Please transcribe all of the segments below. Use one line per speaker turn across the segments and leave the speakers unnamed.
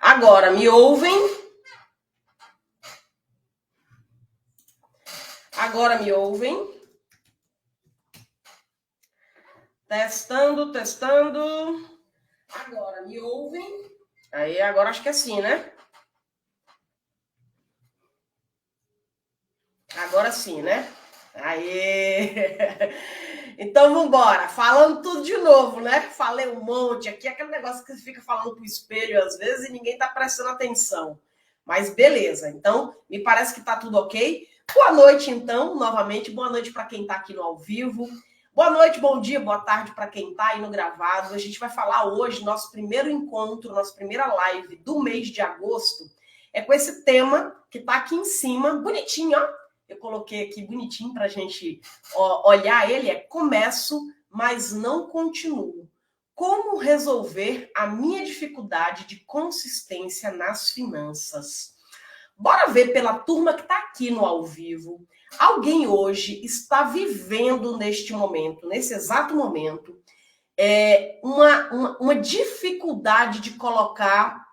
Agora, me ouvem? Agora me ouvem? Testando, testando. Agora me ouvem? Aí, agora acho que é assim, né? Agora sim, né? Aí. Então vamos embora. Falando tudo de novo, né? Falei um monte aqui, aquele negócio que você fica falando pro espelho às vezes e ninguém tá prestando atenção. Mas beleza. Então, me parece que tá tudo ok. Boa noite, então, novamente. Boa noite para quem tá aqui no ao vivo. Boa noite, bom dia, boa tarde para quem tá aí no gravado. A gente vai falar hoje, nosso primeiro encontro, nossa primeira live do mês de agosto, é com esse tema que tá aqui em cima, bonitinho, ó. Eu coloquei aqui bonitinho para a gente olhar ele, é começo, mas não continuo. Como resolver a minha dificuldade de consistência nas finanças? Bora ver pela turma que está aqui no ao vivo. Alguém hoje está vivendo neste momento, nesse exato momento, uma dificuldade de colocar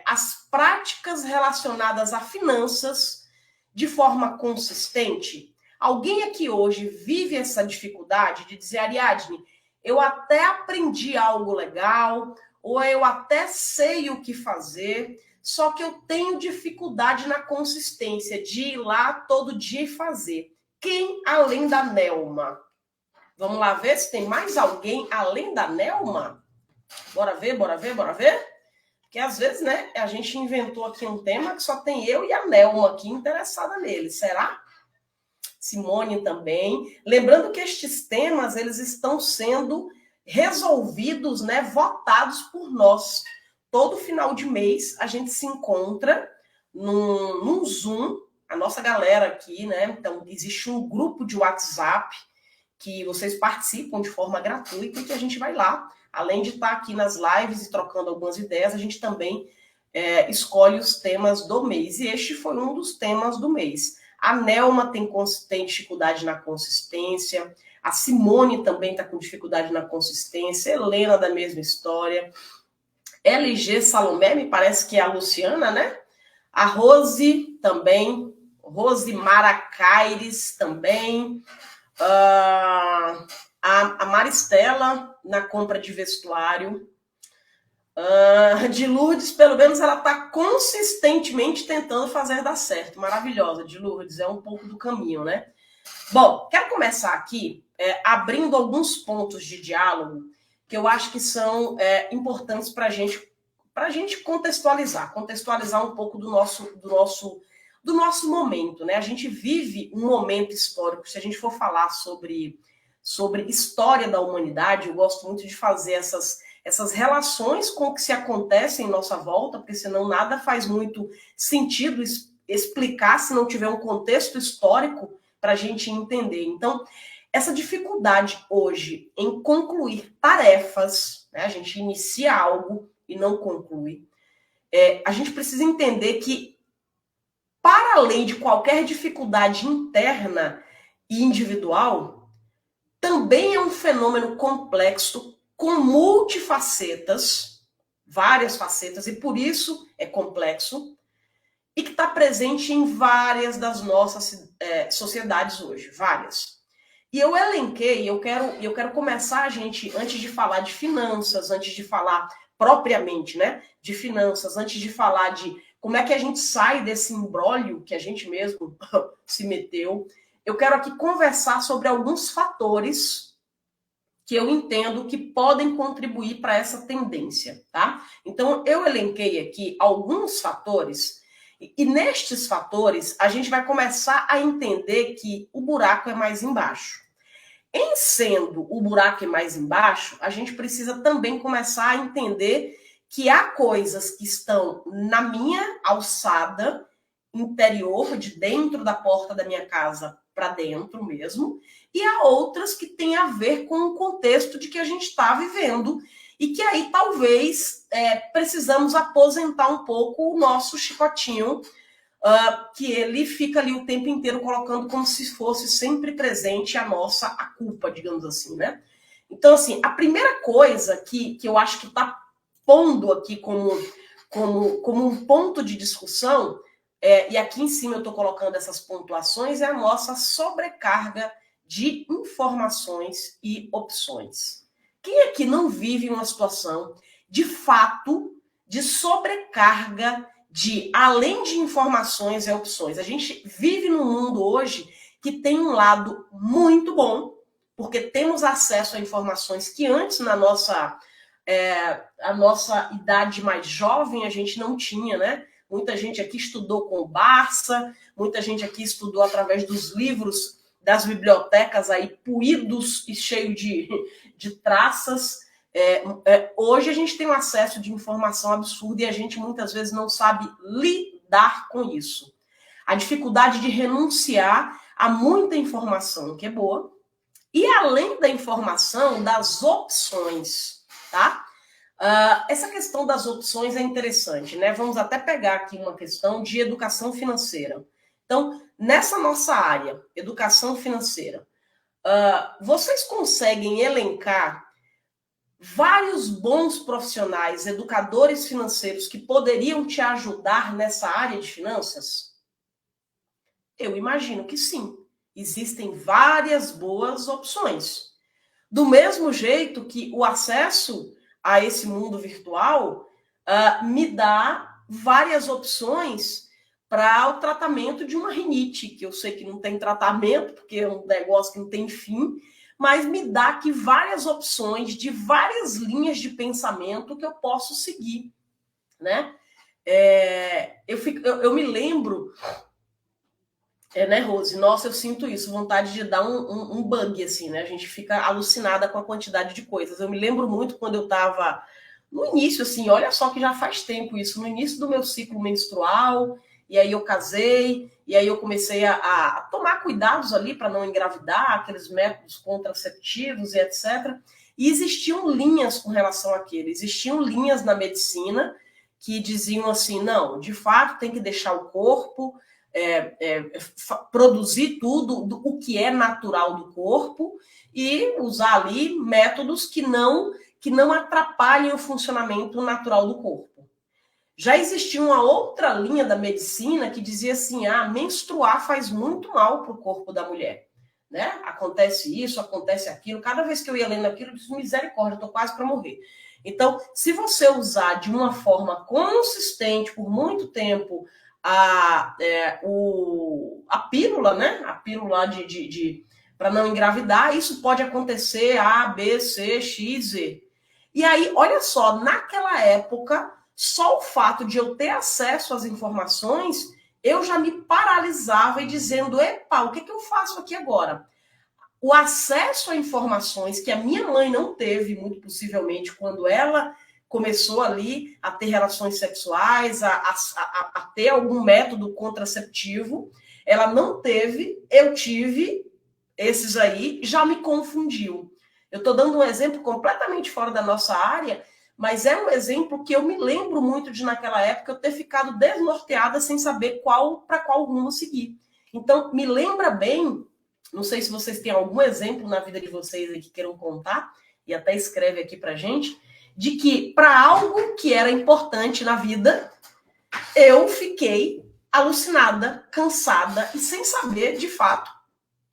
as práticas relacionadas a finanças de forma consistente? Alguém aqui hoje vive essa dificuldade de dizer, Ariadne, eu até aprendi algo legal, ou eu até sei o que fazer, só que eu tenho dificuldade na consistência de ir lá todo dia e fazer. Quem além da Nelma? Vamos lá ver se tem mais alguém além da Nelma? Bora ver, bora ver, bora ver? Porque às vezes, né, a gente inventou aqui um tema que só tem eu e a Nelma aqui interessada nele. Será? Simone também. Lembrando que estes temas, eles estão sendo resolvidos, né, votados por nós. Todo final de mês a gente se encontra num Zoom, a nossa galera aqui, né? Então, existe um grupo de WhatsApp que vocês participam de forma gratuita e que a gente vai lá. Além de estar aqui nas lives e trocando algumas ideias, a gente também escolhe os temas do mês. E este foi um dos temas do mês. A Nelma tem dificuldade na consistência, a Simone também está com dificuldade na consistência, Helena da mesma história, LG Salomé, me parece que é a Luciana, né? A Rose também, Rose Maracaires também, a Maristela na compra de vestuário. De Lourdes, pelo menos ela está consistentemente tentando fazer dar certo. Maravilhosa, de Lourdes, é um pouco do caminho, né? Bom, quero começar aqui abrindo alguns pontos de diálogo que eu acho que são importantes para a gente contextualizar um pouco do nosso momento, né? A gente vive um momento histórico. Se a gente for falar sobre história da humanidade, eu gosto muito de fazer essas relações com o que se acontece em nossa volta, porque senão nada faz muito sentido explicar se não tiver um contexto histórico para a gente entender. Então, essa dificuldade hoje em concluir tarefas, né, a gente inicia algo e não conclui, a gente precisa entender que, para além de qualquer dificuldade interna e individual, também é um fenômeno complexo com multifacetas, várias facetas, e por isso é complexo, e que está presente em várias das nossas sociedades hoje, várias. E eu elenquei, eu quero começar, gente, antes de falar de finanças, antes de falar propriamente, né, de finanças, antes de falar de como é que a gente sai desse imbróglio que a gente mesmo se meteu, eu quero aqui conversar sobre alguns fatores que eu entendo que podem contribuir para essa tendência, tá? Então, eu elenquei aqui alguns fatores, e nestes fatores, a gente vai começar a entender que o buraco é mais embaixo. Em sendo o buraco é mais embaixo, a gente precisa também começar a entender que há coisas que estão na minha alçada interior, de dentro da porta da minha casa para dentro mesmo, e há outras que têm a ver com o contexto de que a gente está vivendo e que aí talvez precisamos aposentar um pouco o nosso chicotinho, que ele fica ali o tempo inteiro colocando como se fosse sempre presente a culpa, digamos assim, né? Então, assim, a primeira coisa que eu acho que está pondo aqui como um ponto de discussão, e aqui em cima eu estou colocando essas pontuações, é a nossa sobrecarga de informações e opções. Quem aqui não vive uma situação, de fato, de sobrecarga de, além de informações e opções? A gente vive num mundo hoje que tem um lado muito bom, porque temos acesso a informações que antes, na nossa a nossa idade mais jovem, a gente não tinha, né? Muita gente aqui estudou com o Barça, muita gente aqui estudou através dos livros das bibliotecas aí, puídos e cheios de traças. Hoje a gente tem um acesso de informação absurda e a gente muitas vezes não sabe lidar com isso. A dificuldade de renunciar a muita informação, que é boa, e além da informação, das opções, tá? Essa questão das opções é interessante, né? Vamos até pegar aqui uma questão de educação financeira. Então, nessa nossa área, educação financeira, vocês conseguem elencar vários bons profissionais, educadores financeiros que poderiam te ajudar nessa área de finanças? Eu imagino que sim. Existem várias boas opções. Do mesmo jeito que o acesso a esse mundo virtual me dá várias opções para o tratamento de uma rinite, que eu sei que não tem tratamento, porque é um negócio que não tem fim, mas me dá aqui várias opções de várias linhas de pensamento que eu posso seguir, né? Eu me lembro, né, Rose? Nossa, eu sinto isso, vontade de dar um bug, assim, né? A gente fica alucinada com a quantidade de coisas. Eu me lembro muito quando eu estava no início, assim, olha só que já faz tempo isso, no início do meu ciclo menstrual, e aí eu casei, e aí eu comecei a tomar cuidados ali para não engravidar, aqueles métodos contraceptivos e etc. E existiam linhas com relação àquilo, existiam linhas na medicina que diziam assim, não, de fato tem que deixar o corpo produzir tudo o que é natural do corpo e usar ali métodos que não atrapalhem o funcionamento natural do corpo. Já existia uma outra linha da medicina que dizia assim, menstruar faz muito mal para o corpo da mulher, né? Acontece isso, acontece aquilo. Cada vez que eu ia lendo aquilo, eu disse, misericórdia, eu estou quase para morrer. Então, se você usar de uma forma consistente por muito tempo a pílula, né? A pílula para não engravidar, isso pode acontecer A, B, C, X, Z. E aí, olha só, naquela época, só o fato de eu ter acesso às informações, eu já me paralisava e dizendo, epa, o que eu faço aqui agora? O acesso a informações que a minha mãe não teve, muito possivelmente, quando ela começou ali a ter relações sexuais, a ter algum método contraceptivo, ela não teve, eu tive, esses aí já me confundiu. Eu estou dando um exemplo completamente fora da nossa área, mas é um exemplo que eu me lembro muito de, naquela época, eu ter ficado desnorteada sem saber para qual rumo seguir. Então, me lembra bem, não sei se vocês têm algum exemplo na vida de vocês aí que queiram contar, e até escreve aqui pra gente, de que para algo que era importante na vida, eu fiquei alucinada, cansada e sem saber, de fato,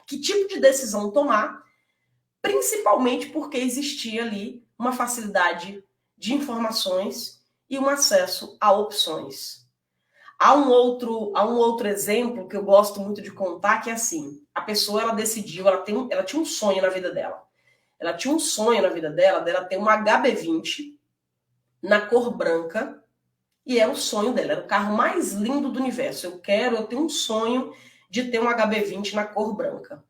que tipo de decisão tomar, principalmente porque existia ali uma facilidade de informações e um acesso a opções. Há um outro exemplo que eu gosto muito de contar, que é assim, a pessoa, ela decidiu, ela tinha um sonho na vida dela. Ela tinha um sonho na vida dela ter um HB20 na cor branca, e era o sonho dela, era o carro mais lindo do universo. Eu tenho um sonho de ter um HB20 na cor branca.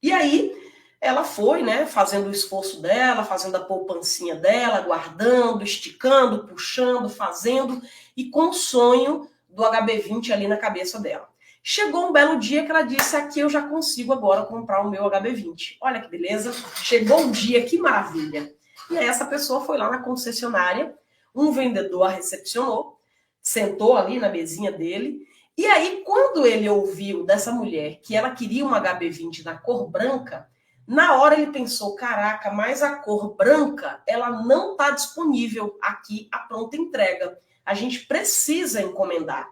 E aí, ela foi, né, fazendo o esforço dela, fazendo a poupancinha dela, guardando, esticando, puxando, fazendo, e com o sonho do HB20 ali na cabeça dela. Chegou um belo dia que ela disse, aqui eu já consigo agora comprar o meu HB20. Olha que beleza, chegou o dia, que maravilha. E aí essa pessoa foi lá na concessionária, um vendedor a recepcionou, sentou ali na mesinha dele, e aí quando ele ouviu dessa mulher que ela queria um HB20 na cor branca, na hora ele pensou, caraca, mas a cor branca, ela não está disponível aqui à pronta entrega. A gente precisa encomendar.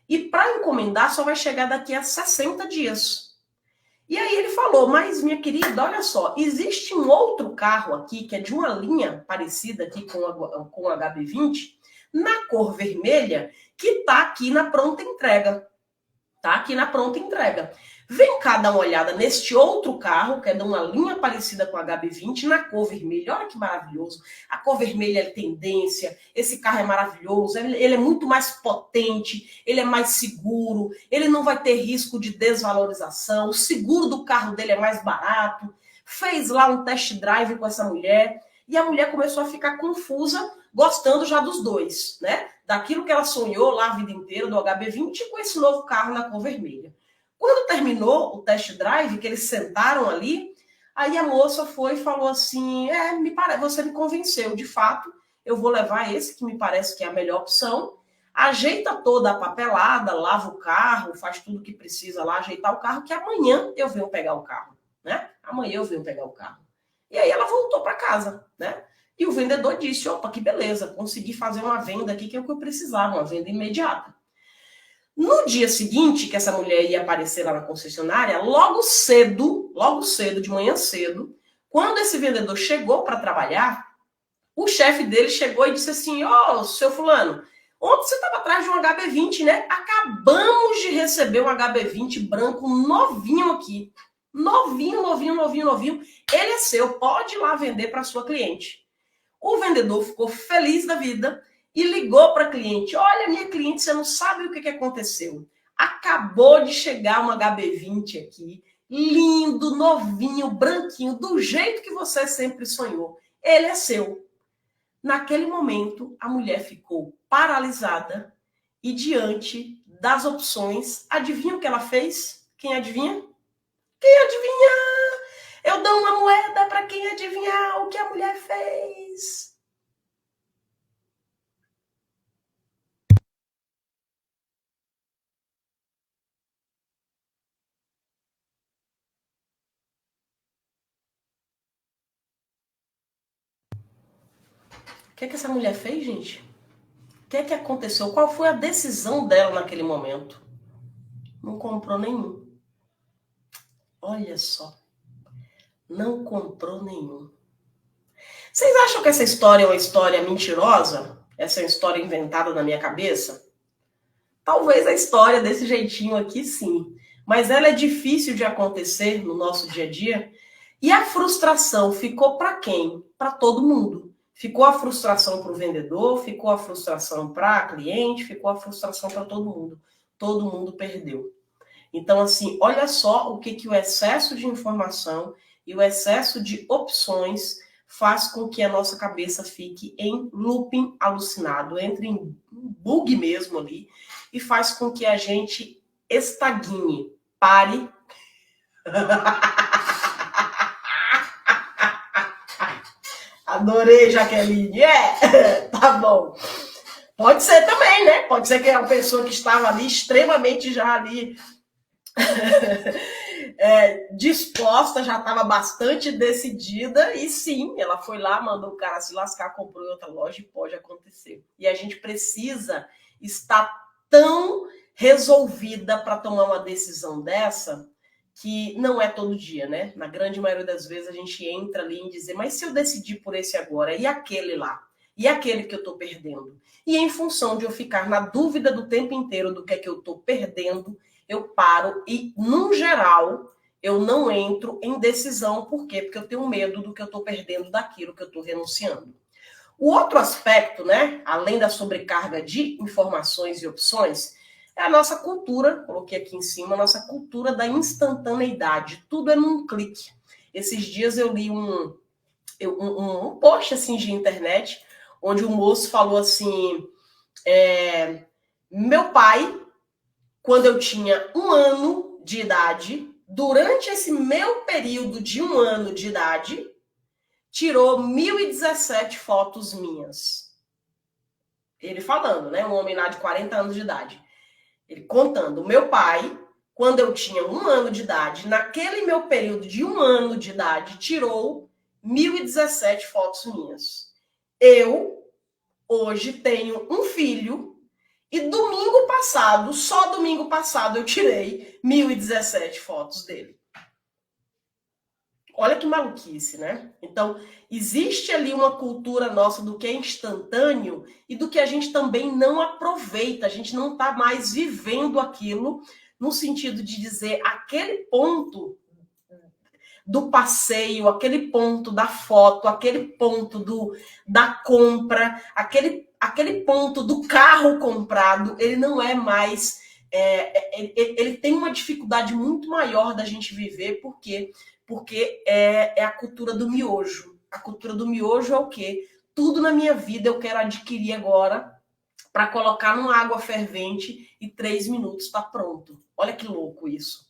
E para encomendar só vai chegar daqui a 60 dias. E aí ele falou, mas minha querida, olha só, existe um outro carro aqui, que é de uma linha parecida aqui com o HB20, na cor vermelha, que está aqui na pronta entrega. Tá aqui na pronta entrega. Vem cá dar uma olhada neste outro carro, que é de uma linha parecida com a HB20, na cor vermelha. Olha que maravilhoso. A cor vermelha é tendência, esse carro é maravilhoso, ele é muito mais potente, ele é mais seguro, ele não vai ter risco de desvalorização, o seguro do carro dele é mais barato. Fez lá um test drive com essa mulher, e a mulher começou a ficar confusa, gostando já dos dois, né? Daquilo que ela sonhou lá a vida inteira, do HB20, com esse novo carro na cor vermelha. Quando terminou o test drive, que eles sentaram ali, aí a moça foi e falou assim, você me convenceu, de fato, eu vou levar esse, que me parece que é a melhor opção, ajeita toda a papelada, lava o carro, faz tudo que precisa lá, ajeitar o carro, que amanhã eu venho pegar o carro, né? Amanhã eu venho pegar o carro. E aí ela voltou para casa, né? E o vendedor disse, opa, que beleza, consegui fazer uma venda aqui que é o que eu precisava, uma venda imediata. No dia seguinte, que essa mulher ia aparecer lá na concessionária, logo cedo, de manhã cedo, quando esse vendedor chegou para trabalhar, o chefe dele chegou e disse assim, seu fulano, ontem você estava atrás de um HB20, né? Acabamos de receber um HB20 branco novinho aqui. Novinho. Ele é seu, pode ir lá vender para sua cliente. O vendedor ficou feliz da vida e ligou para a cliente. Olha, minha cliente, você não sabe o que aconteceu. Acabou de chegar um HB20 aqui, lindo, novinho, branquinho, do jeito que você sempre sonhou. Ele é seu. Naquele momento, a mulher ficou paralisada e diante das opções, adivinha o que ela fez? Quem adivinha? Quem adivinha? Eu dou uma moeda para quem adivinhar o que a mulher fez. O que essa mulher fez, gente? O que aconteceu? Qual foi a decisão dela naquele momento? Não comprou nenhum. Olha só. Não comprou nenhum. Vocês acham que essa história é uma história mentirosa? Essa é uma história inventada na minha cabeça? Talvez a história desse jeitinho aqui, sim. Mas ela é difícil de acontecer no nosso dia a dia. E a frustração ficou para quem? Para todo mundo. Ficou a frustração para o vendedor, ficou a frustração para a cliente, ficou a frustração para todo mundo. Todo mundo perdeu. Então, assim, olha só o que o excesso de informação e o excesso de opções faz com que a nossa cabeça fique em looping alucinado, entre em bug mesmo ali, e faz com que a gente estagne, pare. Adorei, Jaqueline. Tá bom. Pode ser também, né? Pode ser que é uma pessoa que estava ali extremamente já ali disposta, já estava bastante decidida, e sim, ela foi lá, mandou o cara se lascar, comprou em outra loja, e pode acontecer. E a gente precisa estar tão resolvida para tomar uma decisão dessa, que não é todo dia, né? Na grande maioria das vezes a gente entra ali em dizer, mas se eu decidir por esse agora, e aquele lá? E aquele que eu estou perdendo? E em função de eu ficar na dúvida do tempo inteiro do que é que eu estou perdendo, eu paro e, num geral, eu não entro em decisão. Por quê? Porque eu tenho medo do que eu estou perdendo daquilo que eu estou renunciando. O outro aspecto, né, além da sobrecarga de informações e opções, é a nossa cultura, coloquei aqui em cima, a nossa cultura da instantaneidade. Tudo é num clique. Esses dias eu li um post assim de internet, onde o moço falou assim, meu pai, quando eu tinha 1 ano de idade, durante esse meu período de 1 ano de idade, tirou 1.017 fotos minhas. Ele falando, né? Um homem lá de 40 anos de idade. Ele contando, meu pai, quando eu tinha 1 ano de idade, naquele meu período de 1 ano de idade, tirou 1.017 fotos minhas. Eu, hoje, tenho um filho e só domingo passado, eu tirei 1.017 fotos dele. Olha que maluquice, né? Então, existe ali uma cultura nossa do que é instantâneo e do que a gente também não aproveita. A gente não está mais vivendo aquilo no sentido de dizer aquele ponto do passeio, aquele ponto da foto, aquele ponto da compra, aquele ponto do carro comprado, ele não é mais... ele tem uma dificuldade muito maior da gente viver, porque é a cultura do miojo. A cultura do miojo é o quê? Tudo na minha vida eu quero adquirir agora para colocar numa água fervente e 3 minutos está pronto. Olha que louco isso.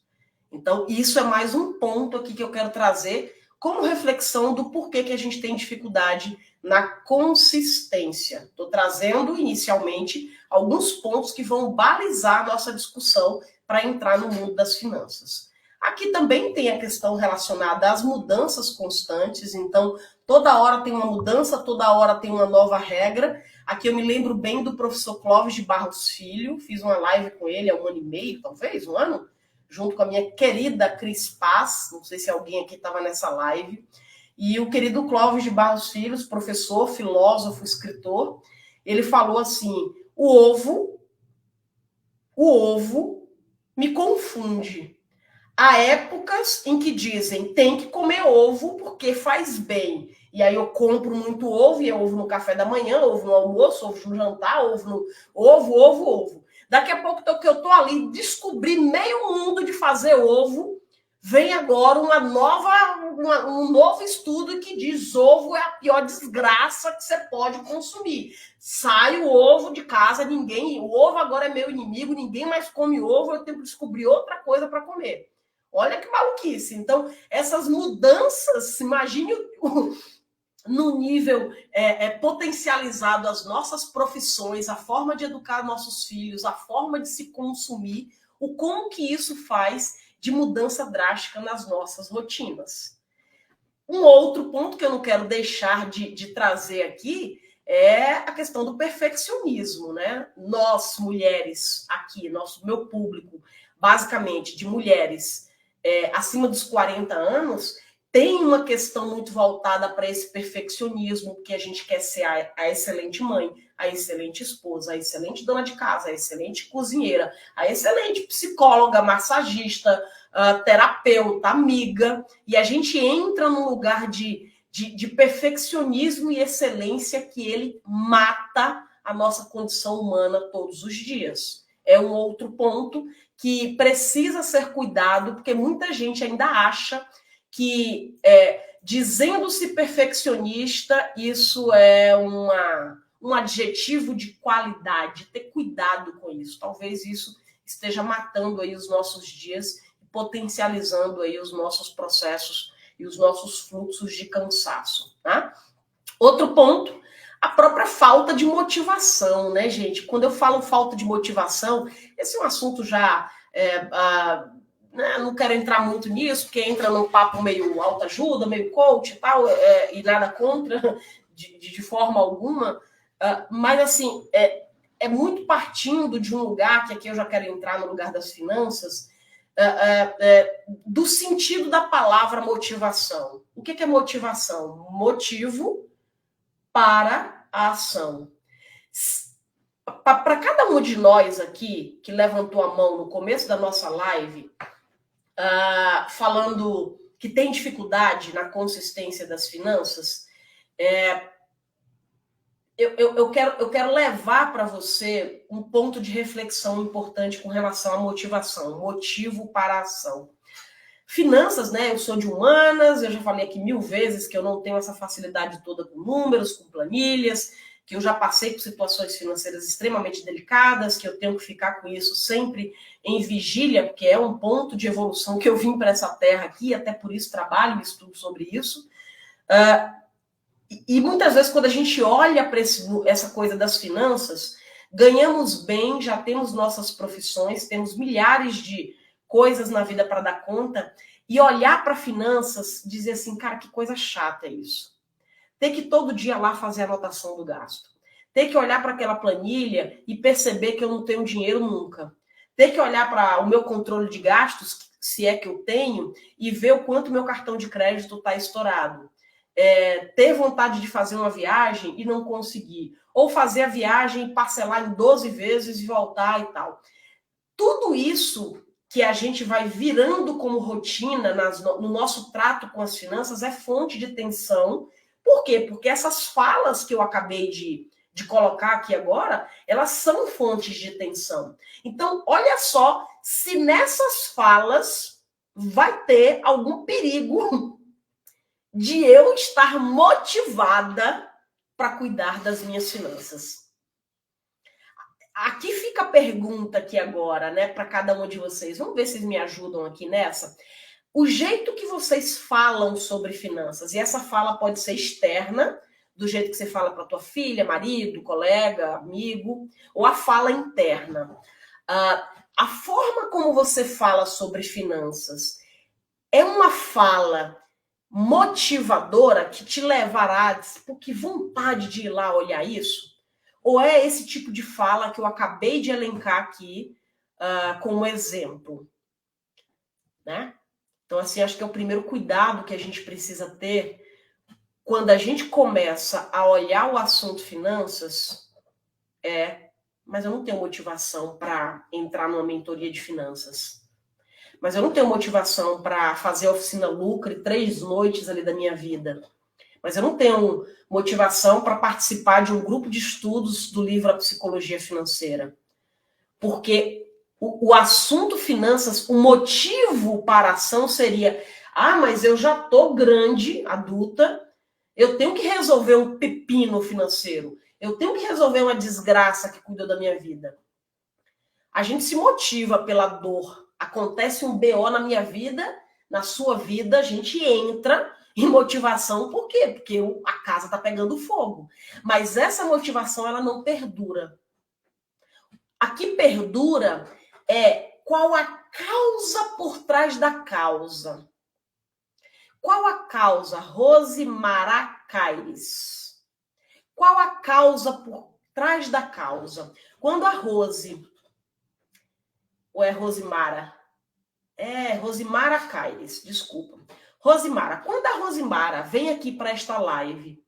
Então, isso é mais um ponto aqui que eu quero trazer como reflexão do porquê que a gente tem dificuldade na consistência. Estou trazendo inicialmente alguns pontos que vão balizar a nossa discussão para entrar no mundo das finanças. Aqui também tem a questão relacionada às mudanças constantes, então toda hora tem uma mudança, toda hora tem uma nova regra. Aqui eu me lembro bem do professor Clóvis de Barros Filho, fiz uma live com ele há 1 ano e meio, talvez, 1 ano, junto com a minha querida Cris Paz, não sei se alguém aqui estava nessa live, e o querido Clóvis de Barros Filho, professor, filósofo, escritor, ele falou assim, o ovo me confunde. Há épocas em que dizem tem que comer ovo porque faz bem. E aí eu compro muito ovo, e é ovo no café da manhã, ovo no almoço, ovo no jantar, ovo. Daqui a pouco que eu tô ali, descobri meio mundo de fazer ovo, vem agora um novo estudo que diz ovo é a pior desgraça que você pode consumir. Sai o ovo de casa, o ovo agora é meu inimigo, ninguém mais come ovo, eu tenho que descobrir outra coisa para comer. Olha que maluquice. Então, essas mudanças, imagine no nível potencializado as nossas profissões, a forma de educar nossos filhos, a forma de se consumir, o como que isso faz de mudança drástica nas nossas rotinas. Um outro ponto que eu não quero deixar de trazer aqui é a questão do perfeccionismo, né? Nós, mulheres, aqui, meu público, basicamente de mulheres acima dos 40 anos, tem uma questão muito voltada para esse perfeccionismo, que a gente quer ser a excelente mãe, a excelente esposa, a excelente dona de casa, a excelente cozinheira, a excelente psicóloga, massagista, terapeuta, amiga, e a gente entra num lugar de perfeccionismo e excelência que ele mata a nossa condição humana todos os dias. É um outro ponto que precisa ser cuidado, porque muita gente ainda acha que, dizendo-se perfeccionista, isso é um adjetivo de qualidade. Ter cuidado com isso. Talvez isso esteja matando aí os nossos dias, potencializando aí os nossos processos e os nossos fluxos de cansaço. Tá? Outro ponto, a própria falta de motivação, né, gente? Quando eu falo falta de motivação, esse é um assunto já... não quero entrar muito nisso, porque entra num papo meio autoajuda, meio coach e tal, e nada contra, de forma alguma, mas assim, é muito partindo de um lugar, que aqui eu já quero entrar no lugar das finanças, do sentido da palavra motivação. O que é motivação? Motivo para a ação. Para cada um de nós aqui que levantou a mão no começo da nossa live, falando que tem dificuldade na consistência das finanças, eu quero levar para você um ponto de reflexão importante com relação à motivação, motivo para a ação. Finanças, né? Eu sou de humanas, eu já falei aqui 1000 vezes que eu não tenho essa facilidade toda com números, com planilhas, que eu já passei por situações financeiras extremamente delicadas, que eu tenho que ficar com isso sempre em vigília, porque é um ponto de evolução que eu vim para essa terra aqui, até por isso trabalho e estudo sobre isso. E muitas vezes, quando a gente olha para essa coisa das finanças, ganhamos bem, já temos nossas profissões, temos milhares de coisas na vida para dar conta, e olhar para finanças, dizer assim, cara, que coisa chata é isso. Ter que todo dia lá fazer a anotação do gasto. Ter que olhar para aquela planilha e perceber que eu não tenho dinheiro nunca. Ter que olhar para o meu controle de gastos, se é que eu tenho, e ver o quanto meu cartão de crédito está estourado. Ter vontade de fazer uma viagem e não conseguir. Ou fazer a viagem e parcelar em 12 vezes e voltar e tal. Tudo isso que a gente vai virando como rotina no nosso trato com as finanças é fonte de tensão. Por quê? Porque essas falas que eu acabei de colocar aqui agora, elas são fontes de tensão. Então, olha só se nessas falas vai ter algum perigo de eu estar motivada para cuidar das minhas finanças. Aqui fica a pergunta aqui agora, né, para cada um de vocês. Vamos ver se vocês me ajudam aqui nessa. O jeito que vocês falam sobre finanças, e essa fala pode ser externa, do jeito que você fala para tua filha, marido, colega, amigo, ou a fala interna. A forma como você fala sobre finanças é uma fala motivadora que te levará a dizer, pô, que vontade de ir lá olhar isso? Ou é esse tipo de fala que eu acabei de elencar aqui como exemplo? Né? Então, assim, acho que é o primeiro cuidado que a gente precisa ter quando a gente começa a olhar o assunto finanças, mas eu não tenho motivação para entrar numa mentoria de finanças. Mas eu não tenho motivação para fazer a oficina Lucre 3 noites ali da minha vida. Mas eu não tenho motivação para participar de um grupo de estudos do livro A Psicologia Financeira. Porque o assunto finanças, o motivo para a ação seria, mas eu já estou grande, adulta, eu tenho que resolver um pepino financeiro, eu tenho que resolver uma desgraça que cuidou da minha vida. A gente se motiva pela dor. Acontece um BO na minha vida, na sua vida, a gente entra em motivação. Por quê? Porque a casa está pegando fogo. Mas essa motivação, ela não perdura. A que perdura é qual a causa por trás da causa. Qual a causa, Rosimara Caires? Qual a causa por trás da causa? Quando a Rose... Ou é Rosimara? Rosimara Caires, desculpa. Rosimara, quando a Rosimara vem aqui para esta live,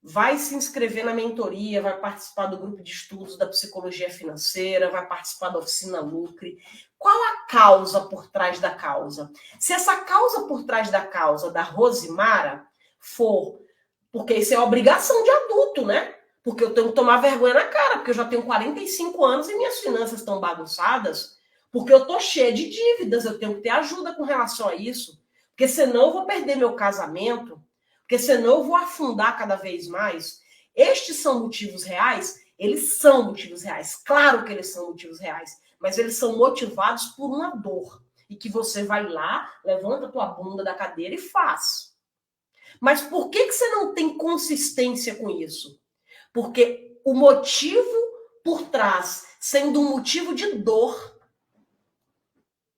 vai se inscrever na mentoria, vai participar do grupo de estudos da psicologia financeira, vai participar da oficina Lucre, qual a causa por trás da causa? Se essa causa por trás da causa da Rosimara for, porque isso é obrigação de adulto, né? Porque eu tenho que tomar vergonha na cara, porque eu já tenho 45 anos e minhas finanças estão bagunçadas, porque eu tô cheia de dívidas, eu tenho que ter ajuda com relação a isso, porque senão eu vou perder meu casamento, porque senão eu vou afundar cada vez mais. Estes são motivos reais? Eles são motivos reais. Claro que eles são motivos reais, mas eles são motivados por uma dor. E que você vai lá, levanta a tua bunda da cadeira e faz. Mas por que você não tem consistência com isso? Porque o motivo por trás, sendo um motivo de dor,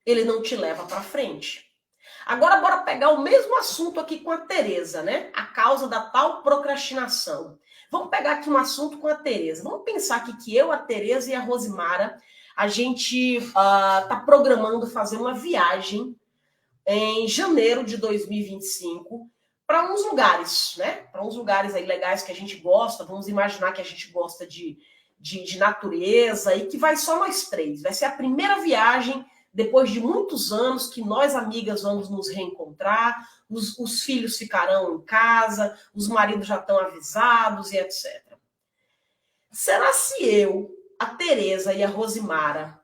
ele não te leva para frente. Agora, bora pegar o mesmo assunto aqui com a Tereza, né? A causa da tal procrastinação. Vamos pegar aqui um assunto com a Tereza. Vamos pensar aqui que eu, a Tereza e a Rosimara, a gente tá programando fazer uma viagem em janeiro de 2025 para uns lugares, né? Para uns lugares aí legais que a gente gosta. Vamos imaginar que a gente gosta de natureza e que vai só nós três. Vai ser a primeira viagem depois de muitos anos que nós, amigas, vamos nos reencontrar, os filhos ficarão em casa, os maridos já estão avisados e etc. Será se eu, a Tereza e a Rosimara,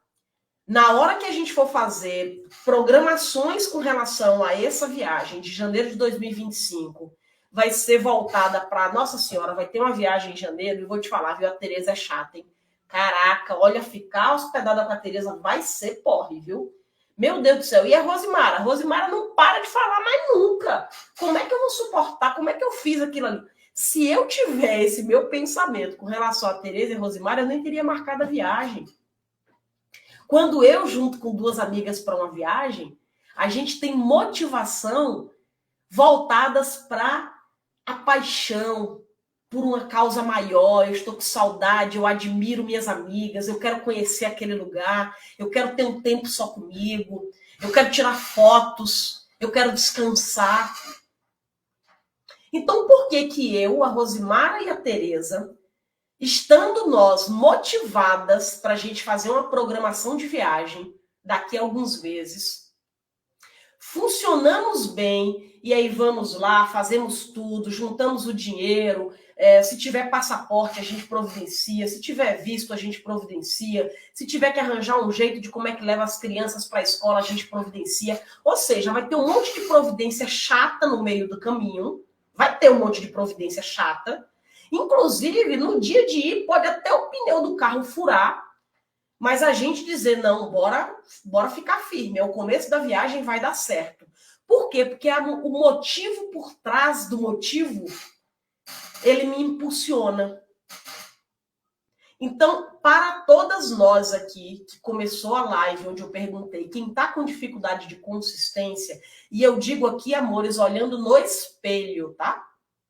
Na hora que a gente for fazer programações com relação a essa viagem de janeiro de 2025, vai ser voltada para Nossa Senhora, vai ter uma viagem em janeiro, e vou te falar, viu, a Tereza é chata, hein? Caraca, olha, ficar hospedada com a Tereza vai ser porre, viu? Meu Deus do céu. E a Rosimara? A Rosimara não para de falar mais nunca. Como é que eu vou suportar? Como é que eu fiz aquilo ali? Se eu tiver esse meu pensamento com relação a Tereza e a Rosimara, eu nem teria marcado a viagem. Quando eu junto com duas amigas para uma viagem, a gente tem motivação voltadas para a paixão, por uma causa maior, eu estou com saudade, eu admiro minhas amigas, eu quero conhecer aquele lugar, eu quero ter um tempo só comigo, eu quero tirar fotos, eu quero descansar. Então, por que que eu, a Rosimara e a Tereza, estando nós motivadas para a gente fazer uma programação de viagem daqui a alguns meses, funcionamos bem, e aí vamos lá, fazemos tudo, juntamos o dinheiro, se tiver passaporte a gente providencia, se tiver visto a gente providencia, se tiver que arranjar um jeito de como é que leva as crianças para a escola a gente providencia, ou seja, vai ter um monte de providência chata no meio do caminho, vai ter um monte de providência chata, inclusive no dia de ir pode até o pneu do carro furar, mas a gente dizer, não, bora ficar firme, é o começo da viagem, vai dar certo. Por quê? Porque o motivo por trás do motivo, ele me impulsiona. Então, para todas nós aqui, que começou a live, onde eu perguntei quem está com dificuldade de consistência, e eu digo aqui, amores, olhando no espelho, tá?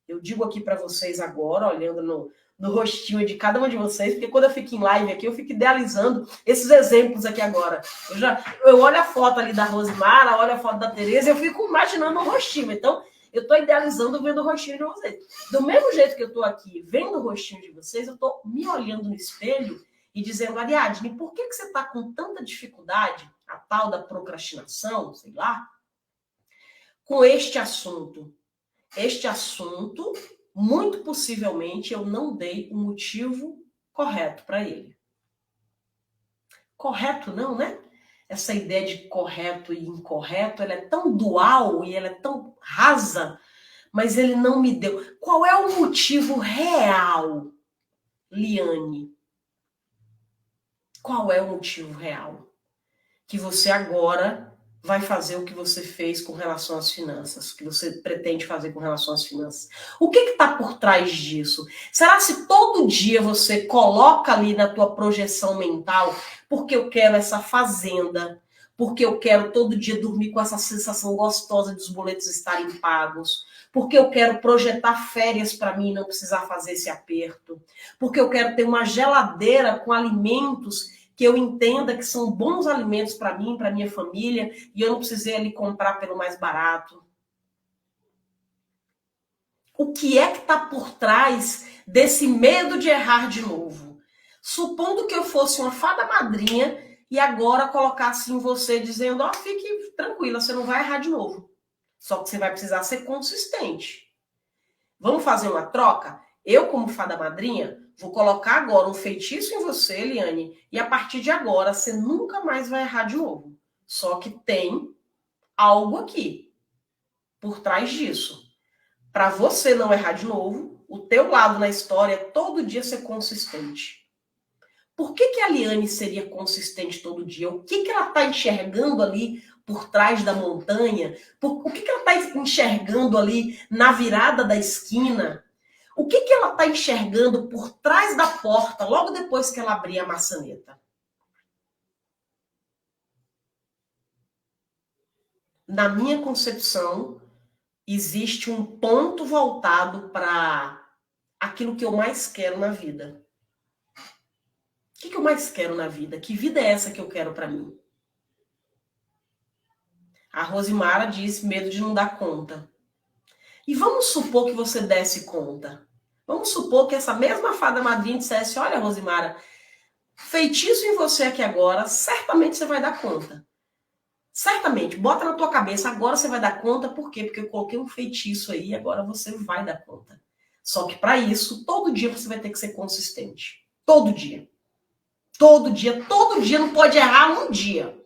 Eu digo aqui para vocês agora, olhando no rostinho de cada uma de vocês, porque quando eu fico em live aqui, eu fico idealizando esses exemplos aqui agora. Eu olho a foto ali da Rosimara, olho a foto da Tereza, eu fico imaginando o rostinho. Então, eu estou idealizando vendo o rostinho de vocês. Do mesmo jeito que eu estou aqui vendo o rostinho de vocês, eu estou me olhando no espelho e dizendo, Ariadne, por que você está com tanta dificuldade, a tal da procrastinação, sei lá, com este assunto? Este assunto, muito possivelmente, eu não dei o motivo correto para ele. Correto não, né? Essa ideia de correto e incorreto, ela é tão dual e ela é tão rasa, mas ele não me deu. Qual é o motivo real, Liane? Qual é o motivo real? Que você agora vai fazer o que você fez com relação às finanças, o que você pretende fazer com relação às finanças. O que está por trás disso? Será se todo dia você coloca ali na tua projeção mental, porque eu quero essa fazenda, porque eu quero todo dia dormir com essa sensação gostosa de os boletos estarem pagos, porque eu quero projetar férias para mim e não precisar fazer esse aperto, porque eu quero ter uma geladeira com alimentos que eu entenda que são bons alimentos para mim, para minha família, e eu não precisei ali comprar pelo mais barato. O que é que está por trás desse medo de errar de novo? Supondo que eu fosse uma fada madrinha e agora colocasse em você dizendo, ó, fique tranquila, você não vai errar de novo. Só que você vai precisar ser consistente. Vamos fazer uma troca? Eu, como fada madrinha, vou colocar agora um feitiço em você, Eliane, e a partir de agora você nunca mais vai errar de novo. Só que tem algo aqui por trás disso. Para você não errar de novo, o teu lado na história é todo dia ser consistente. Por que a Eliane seria consistente todo dia? O que ela está enxergando ali por trás da montanha? O que ela está enxergando ali na virada da esquina? O que ela está enxergando por trás da porta, logo depois que ela abrir a maçaneta? Na minha concepção, existe um ponto voltado para aquilo que eu mais quero na vida. O que eu mais quero na vida? Que vida é essa que eu quero para mim? A Rosimara diz medo de não dar conta. E vamos supor que você desse conta. Vamos supor que essa mesma fada madrinha dissesse, olha, Rosimara, feitiço em você aqui agora, certamente você vai dar conta. Certamente, bota na tua cabeça, agora você vai dar conta, por quê? Porque eu coloquei um feitiço aí, agora você vai dar conta. Só que para isso, todo dia você vai ter que ser consistente. Todo dia. Todo dia não pode errar um dia.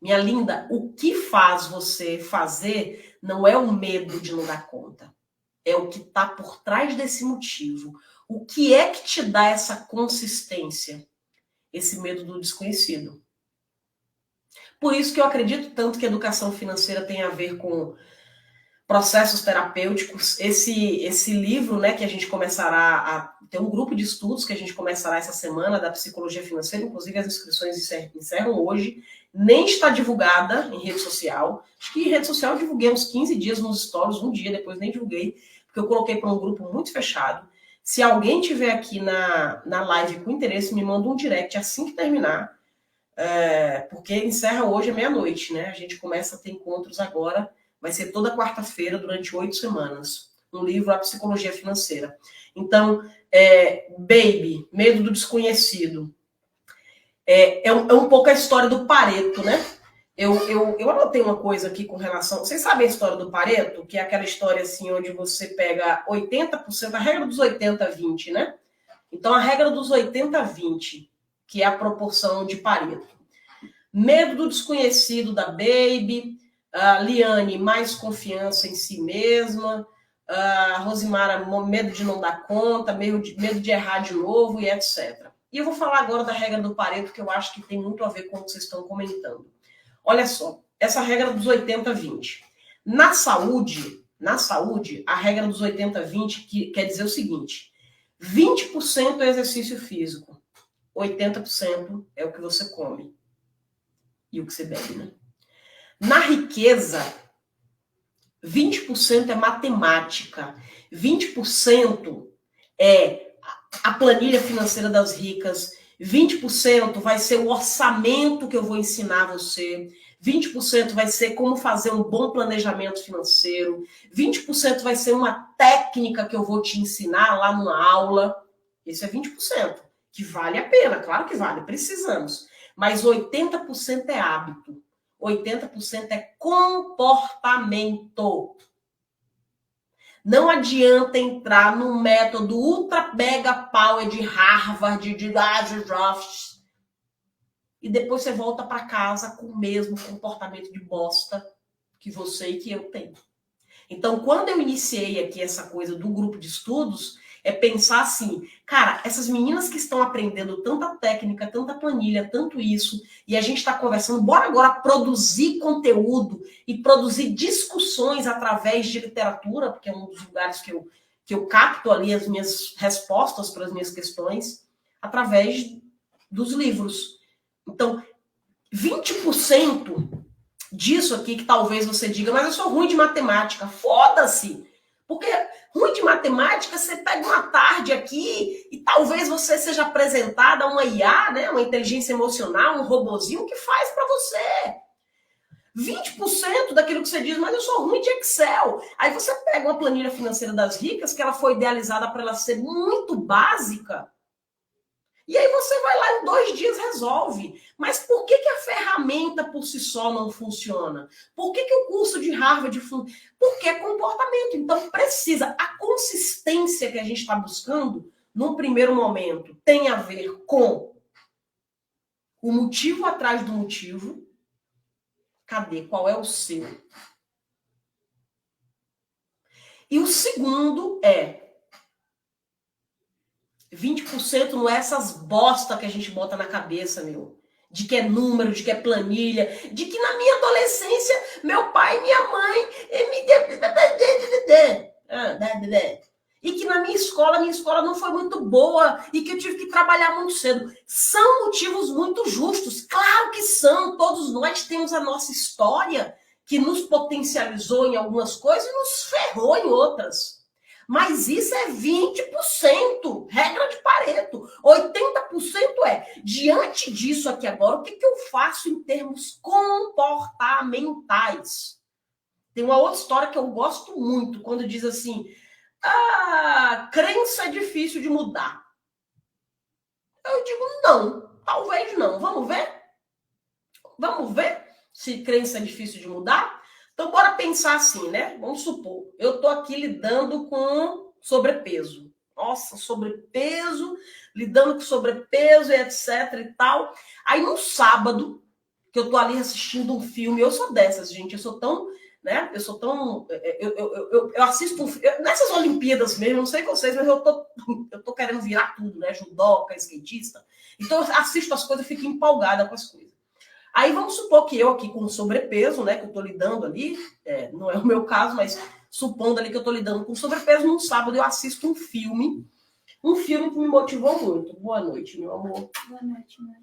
Minha linda, o que faz você fazer não é o medo de não dar conta. É o que está por trás desse motivo. O que é que te dá essa consistência? Esse medo do desconhecido. Por isso que eu acredito tanto que a educação financeira tem a ver com processos terapêuticos. Esse livro, né, que a gente começará a ter um grupo de estudos que a gente começará essa semana da psicologia financeira, inclusive as inscrições encerram hoje, nem está divulgada em rede social. Acho que em rede social eu divulguei uns 15 dias nos stories, um dia depois nem divulguei, porque eu coloquei para um grupo muito fechado. Se alguém tiver aqui na live com interesse, me manda um direct assim que terminar, porque encerra hoje à meia-noite, né? A gente começa a ter encontros agora, vai ser toda quarta-feira durante 8 semanas. Um livro, A Psicologia Financeira. Então, Baby, Medo do Desconhecido. É um pouco a história do Pareto, né? Eu anotei uma coisa aqui com relação... Vocês sabem a história do Pareto? Que é aquela história assim, onde você pega 80%, a regra dos 80-20, né? Então, a regra dos 80-20, que é a proporção de Pareto. Medo do desconhecido da Baby, Liane, mais confiança em si mesma, Rosimara, medo de não dar conta, medo de errar de novo e etc. E eu vou falar agora da regra do Pareto, que eu acho que tem muito a ver com o que vocês estão comentando. Olha só, essa regra dos 80-20. Na saúde, a regra dos 80-20 quer dizer o seguinte: 20% é exercício físico, 80% é o que você come e o que você bebe, né? Na riqueza, 20% é matemática, 20% é a planilha financeira das ricas, 20% vai ser o orçamento que eu vou ensinar você, 20% vai ser como fazer um bom planejamento financeiro, 20% vai ser uma técnica que eu vou te ensinar lá numa aula. Esse é 20%, que vale a pena, claro que vale, precisamos. Mas 80% é hábito, 80% é comportamento. Não adianta entrar num método ultra mega power de Harvard, de Rothschild, e depois você volta para casa com o mesmo comportamento de bosta que você e que eu tenho. Então, quando eu iniciei aqui essa coisa do grupo de estudos, é pensar assim, cara, essas meninas que estão aprendendo tanta técnica, tanta planilha, tanto isso, e a gente está conversando, bora agora produzir conteúdo e produzir discussões através de literatura, porque é um dos lugares que eu capto ali as minhas respostas para as minhas questões, através dos livros. Então, 20% disso aqui que talvez você diga, mas eu sou ruim de matemática. Foda-se! Porque ruim de matemática, você pega uma tarde aqui e talvez você seja apresentada a uma IA, né, uma inteligência emocional, um robozinho que faz para você. 20% daquilo que você diz, mas eu sou ruim de Excel. Aí você pega uma planilha financeira das ricas, que ela foi idealizada para ela ser muito básica, e aí você vai lá em 2 dias resolve. Mas por que a ferramenta por si só não funciona? Por que o curso de Harvard funciona? Porque é comportamento. Então precisa. A consistência que a gente está buscando, num primeiro momento, tem a ver com o motivo atrás do motivo. Cadê? Qual é o seu? E o segundo é 20% não é essas bosta que a gente bota na cabeça, meu. De que é número, de que é planilha, de que na minha adolescência, meu pai e minha mãe e que na minha escola não foi muito boa e que eu tive que trabalhar muito cedo. São motivos muito justos. Claro que são. Todos nós temos a nossa história que nos potencializou em algumas coisas e nos ferrou em outras. Mas isso é 20%, regra de Pareto. 80% é, diante disso aqui agora, o que eu faço em termos comportamentais? Tem uma outra história que eu gosto muito, quando diz assim, crença é difícil de mudar. Eu digo, não, talvez não. Vamos ver? Vamos ver se crença é difícil de mudar? Então, bora pensar assim, né? Vamos supor, eu tô aqui lidando com sobrepeso. nossa, sobrepeso, lidando com sobrepeso e etc e tal. Aí no sábado, que eu tô ali assistindo um filme, eu sou dessas, gente, eu sou tão, né, eu assisto, nessas Olimpíadas mesmo, não sei vocês, mas eu tô querendo virar tudo, né, judoca, skatista, então eu assisto as coisas e fico empolgada com as coisas. Aí vamos supor que eu aqui com sobrepeso, né, que eu tô lidando ali, não é o meu caso, mas supondo ali que eu tô lidando com sobrepeso, num sábado eu assisto um filme que me motivou muito. Boa noite, meu amor.
Boa noite, mãe.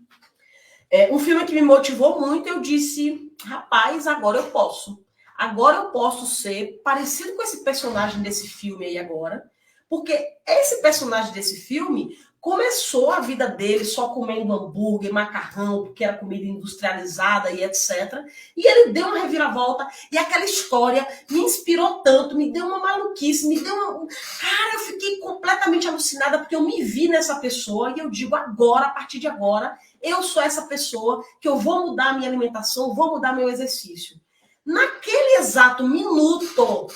Um filme que me motivou muito, eu disse, rapaz, agora eu posso. Agora eu posso ser parecido com esse personagem desse filme aí agora, porque esse personagem desse filme começou a vida dele só comendo hambúrguer, macarrão, porque era comida industrializada e etc. E ele deu uma reviravolta e aquela história me inspirou tanto, me deu uma maluquice, me deu uma... Cara, eu fiquei completamente alucinada porque eu me vi nessa pessoa e eu digo agora, a partir de agora, eu sou essa pessoa que eu vou mudar a minha alimentação, vou mudar meu exercício. Naquele exato minuto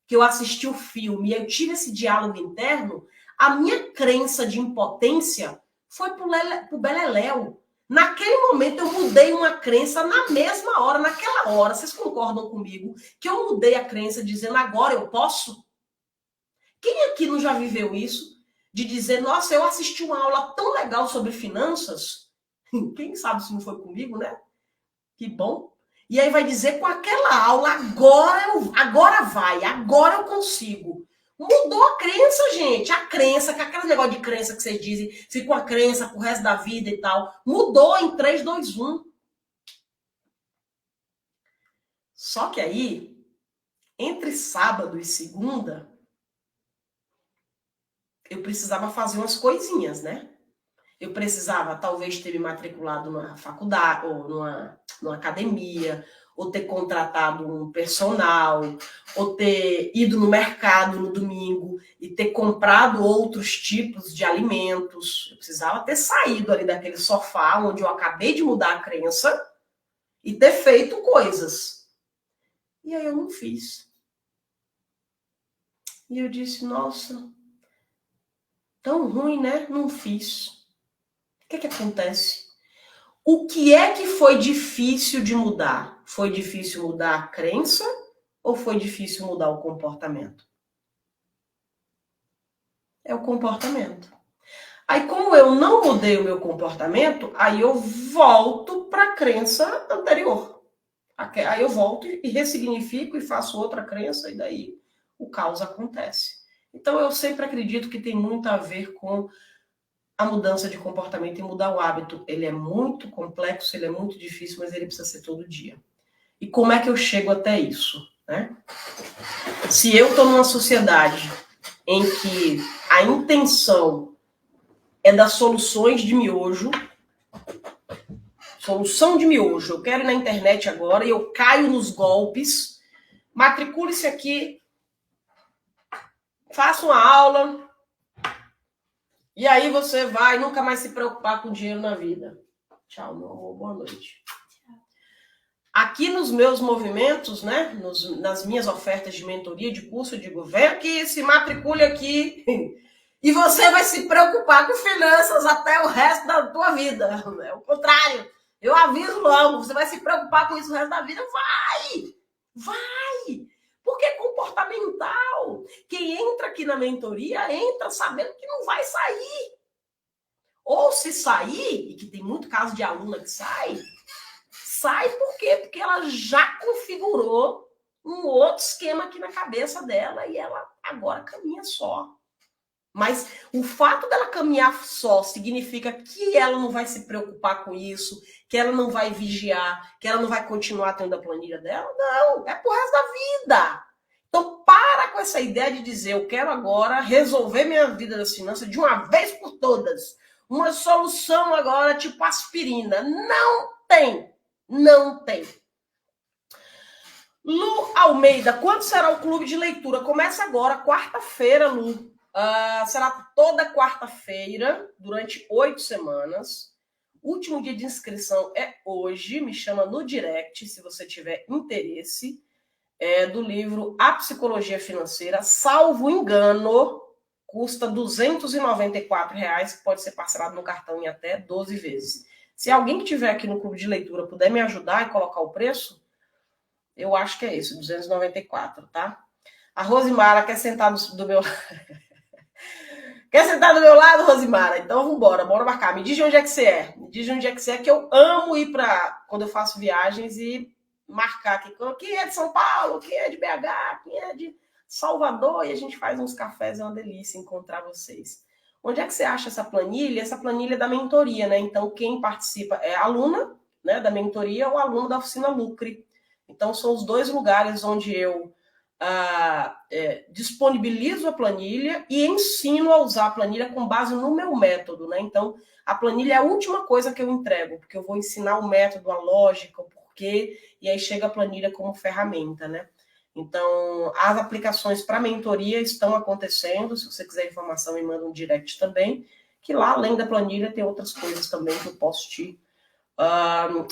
que eu assisti o filme e eu tive esse diálogo interno, a minha crença de impotência foi pro beleléu. Naquele momento eu mudei uma crença na mesma hora, naquela hora. Vocês concordam comigo que eu mudei a crença dizendo agora eu posso? Quem aqui não já viveu isso? De dizer, nossa, eu assisti uma aula tão legal sobre finanças. Quem sabe se não foi comigo, né? Que bom. E aí vai dizer com aquela aula, agora eu consigo. Mudou a crença, gente. A crença, que aquele negócio de crença que vocês dizem, fica com a crença pro resto da vida e tal. Mudou em 3, 2, 1. Só que aí, entre sábado e segunda, eu precisava fazer umas coisinhas, né? Eu precisava, talvez, ter me matriculado numa faculdade, ou numa academia, ou ter contratado um personal, ou ter ido no mercado no domingo e ter comprado outros tipos de alimentos. Eu precisava ter saído ali daquele sofá onde eu acabei de mudar a crença e ter feito coisas. E aí eu não fiz. E eu disse, nossa, tão ruim, né? Não fiz. O que acontece? O que é que foi difícil de mudar? Foi difícil mudar a crença ou foi difícil mudar o comportamento? É o comportamento. Aí, como eu não mudei o meu comportamento, aí eu volto para a crença anterior. Aí eu volto e ressignifico e faço outra crença e daí o caos acontece. Então, eu sempre acredito que tem muito a ver com a mudança de comportamento e mudar o hábito. Ele é muito complexo, ele é muito difícil, mas ele precisa ser todo dia. E como é que eu chego até isso, né? Se eu estou numa sociedade em que a intenção é das soluções de miojo, solução de miojo, eu quero ir na internet agora e eu caio nos golpes, matricule-se aqui, faça uma aula, e aí você vai nunca mais se preocupar com dinheiro na vida. Tchau, meu amor. Boa noite. Aqui nos meus movimentos, né, nas minhas ofertas de mentoria, de curso, eu digo, vem aqui, se matricule aqui, e você vai se preocupar com finanças até o resto da tua vida. É o contrário. Eu aviso logo, você vai se preocupar com isso o resto da vida. Vai! Porque é comportamental. Quem entra aqui na mentoria, entra sabendo que não vai sair. Ou se sair, e que tem muito caso de aluna que sai por quê? Porque ela já configurou um outro esquema aqui na cabeça dela e ela agora caminha só. Mas o fato dela caminhar só significa que ela não vai se preocupar com isso, que ela não vai vigiar, que ela não vai continuar tendo a planilha dela? Não, é pro resto da vida. Então, para com essa ideia de dizer, eu quero agora resolver minha vida das finanças de uma vez por todas. Uma solução agora tipo aspirina. Não tem. Não tem. Lu Almeida, quando será o clube de leitura? Começa agora, quarta-feira, Lu. Será toda quarta-feira, durante 8 semanas. O último dia de inscrição é hoje. Me chama no direct, se você tiver interesse. Do livro A Psicologia Financeira. Salvo engano, custa R$ 294, que pode ser parcelado no cartão em até 12 vezes. Se alguém que estiver aqui no clube de leitura puder me ajudar e colocar o preço, eu acho que é esse, 294, tá? A Rosimara quer sentar do meu Quer sentar do meu lado, Rosimara? Então vambora, bora marcar. Me diz de onde é que você é. Me diz de onde é que você é, que eu amo ir para quando eu faço viagens e marcar aqui. Quem é de São Paulo, quem é de BH, quem é de Salvador, e a gente faz uns cafés, é uma delícia encontrar vocês. Onde é que você acha essa planilha? Essa planilha é da mentoria, né? Então, quem participa é aluna, né, da mentoria ou aluno da oficina Lucre. Então, são os dois lugares onde eu disponibilizo a planilha e ensino a usar a planilha com base no meu método, né? Então, a planilha é a última coisa que eu entrego, porque eu vou ensinar o método, a lógica, o porquê, e aí chega a planilha como ferramenta, né? Então, as aplicações para mentoria estão acontecendo. Se você quiser informação, me manda um direct também, que lá, além da planilha, tem outras coisas também que eu posso te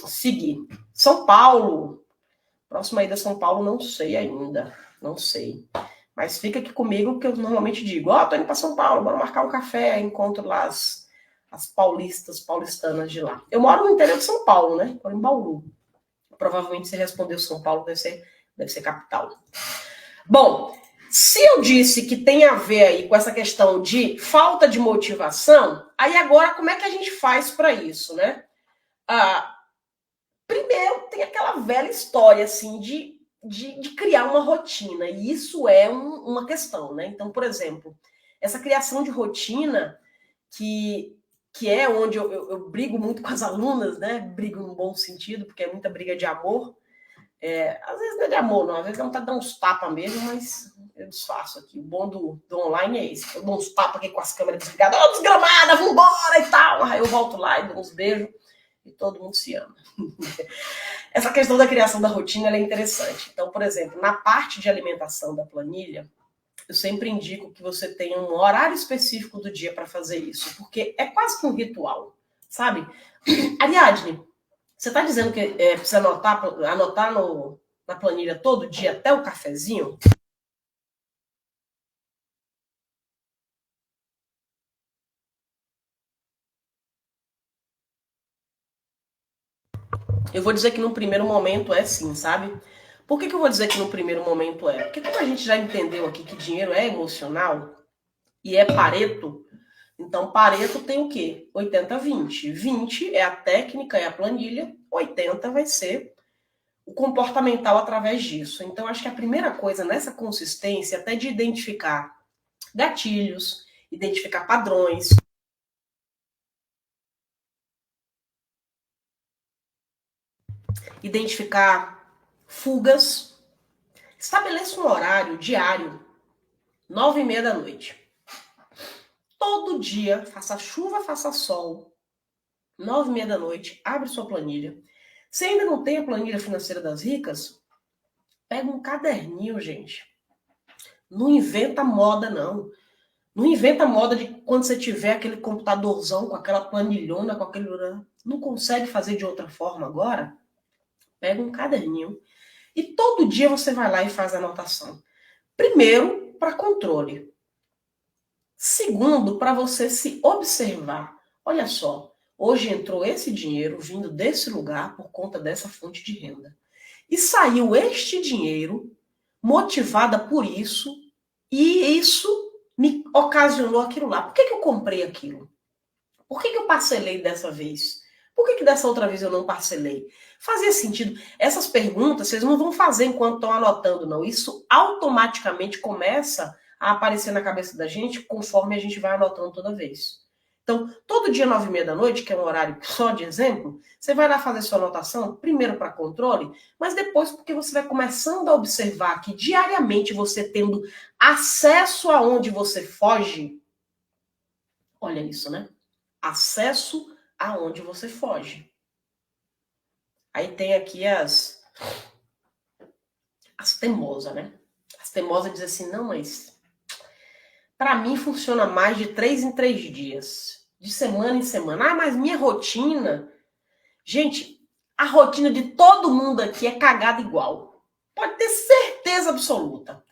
seguir. São Paulo. Próxima ida a São Paulo, não sei ainda. Não sei. Mas fica aqui comigo, que eu normalmente digo, tô indo para São Paulo, bora marcar um café, encontro lá as paulistanas de lá. Eu moro no interior de São Paulo, né? Moro em Bauru. Provavelmente você respondeu São Paulo, deve ser capital. Bom, se eu disse que tem a ver aí com essa questão de falta de motivação, aí agora como é que a gente faz para isso, né? Primeiro, tem aquela velha história, assim, de criar uma rotina, e isso é uma questão, né? Então, por exemplo, essa criação de rotina, que é onde eu brigo muito com as alunas, né? Brigo no bom sentido, porque é muita briga de amor. Às vezes não é de amor, não. Às vezes não tá dando uns tapas mesmo, mas eu disfarço aqui. O bom do online é esse. Eu dou uns tapas aqui com as câmeras desligadas. Desgramada, vambora e tal. Aí eu volto lá e dou uns beijos e todo mundo se ama. Essa questão da criação da rotina é interessante. Então, por exemplo, na parte de alimentação da planilha, eu sempre indico que você tenha um horário específico do dia para fazer isso, porque é quase que um ritual, sabe? Ariadne, você está dizendo que precisa anotar na planilha todo dia, até o cafezinho? Eu vou dizer que no primeiro momento é sim, sabe? Por que eu vou dizer que no primeiro momento é? Porque como a gente já entendeu aqui que dinheiro é emocional e é Pareto, então Pareto tem o quê? 80-20. 20 é a técnica, é a planilha, 80 vai ser o comportamental através disso. Então, acho que a primeira coisa nessa consistência é até de identificar gatilhos, identificar padrões, identificar fugas. Estabeleça um horário diário, 9h30 da noite. Todo dia, faça chuva, faça sol, 9h30 da noite, abre sua planilha. Se ainda não tem a planilha financeira das ricas, pega um caderninho, gente. Não inventa moda, não. Não inventa moda de quando você tiver aquele computadorzão com aquela planilhona, com aquele... Não consegue fazer de outra forma agora? Pega um caderninho e todo dia você vai lá e faz a anotação. Primeiro, para controle. Segundo, para você se observar. Olha só, hoje entrou esse dinheiro vindo desse lugar por conta dessa fonte de renda. E saiu este dinheiro motivada por isso, e isso me ocasionou aquilo lá. Por que eu comprei aquilo? Por que eu parcelei dessa vez? Por que dessa outra vez eu não parcelei? Fazia sentido. Essas perguntas vocês não vão fazer enquanto estão anotando, não. Isso automaticamente começa a aparecer na cabeça da gente conforme a gente vai anotando toda vez. Então, todo dia, 9h30 da noite, que é um horário só de exemplo, você vai lá fazer sua anotação, primeiro para controle, mas depois porque você vai começando a observar que diariamente você tendo acesso aonde você foge. Olha isso, né? Acesso aonde você foge. Aí tem aqui as teimosas, né? As teimosas dizem assim, não, mas para mim funciona mais de 3 em 3 dias, de semana em semana. Mas minha rotina... Gente, a rotina de todo mundo aqui é cagada igual. Pode ter certeza absoluta.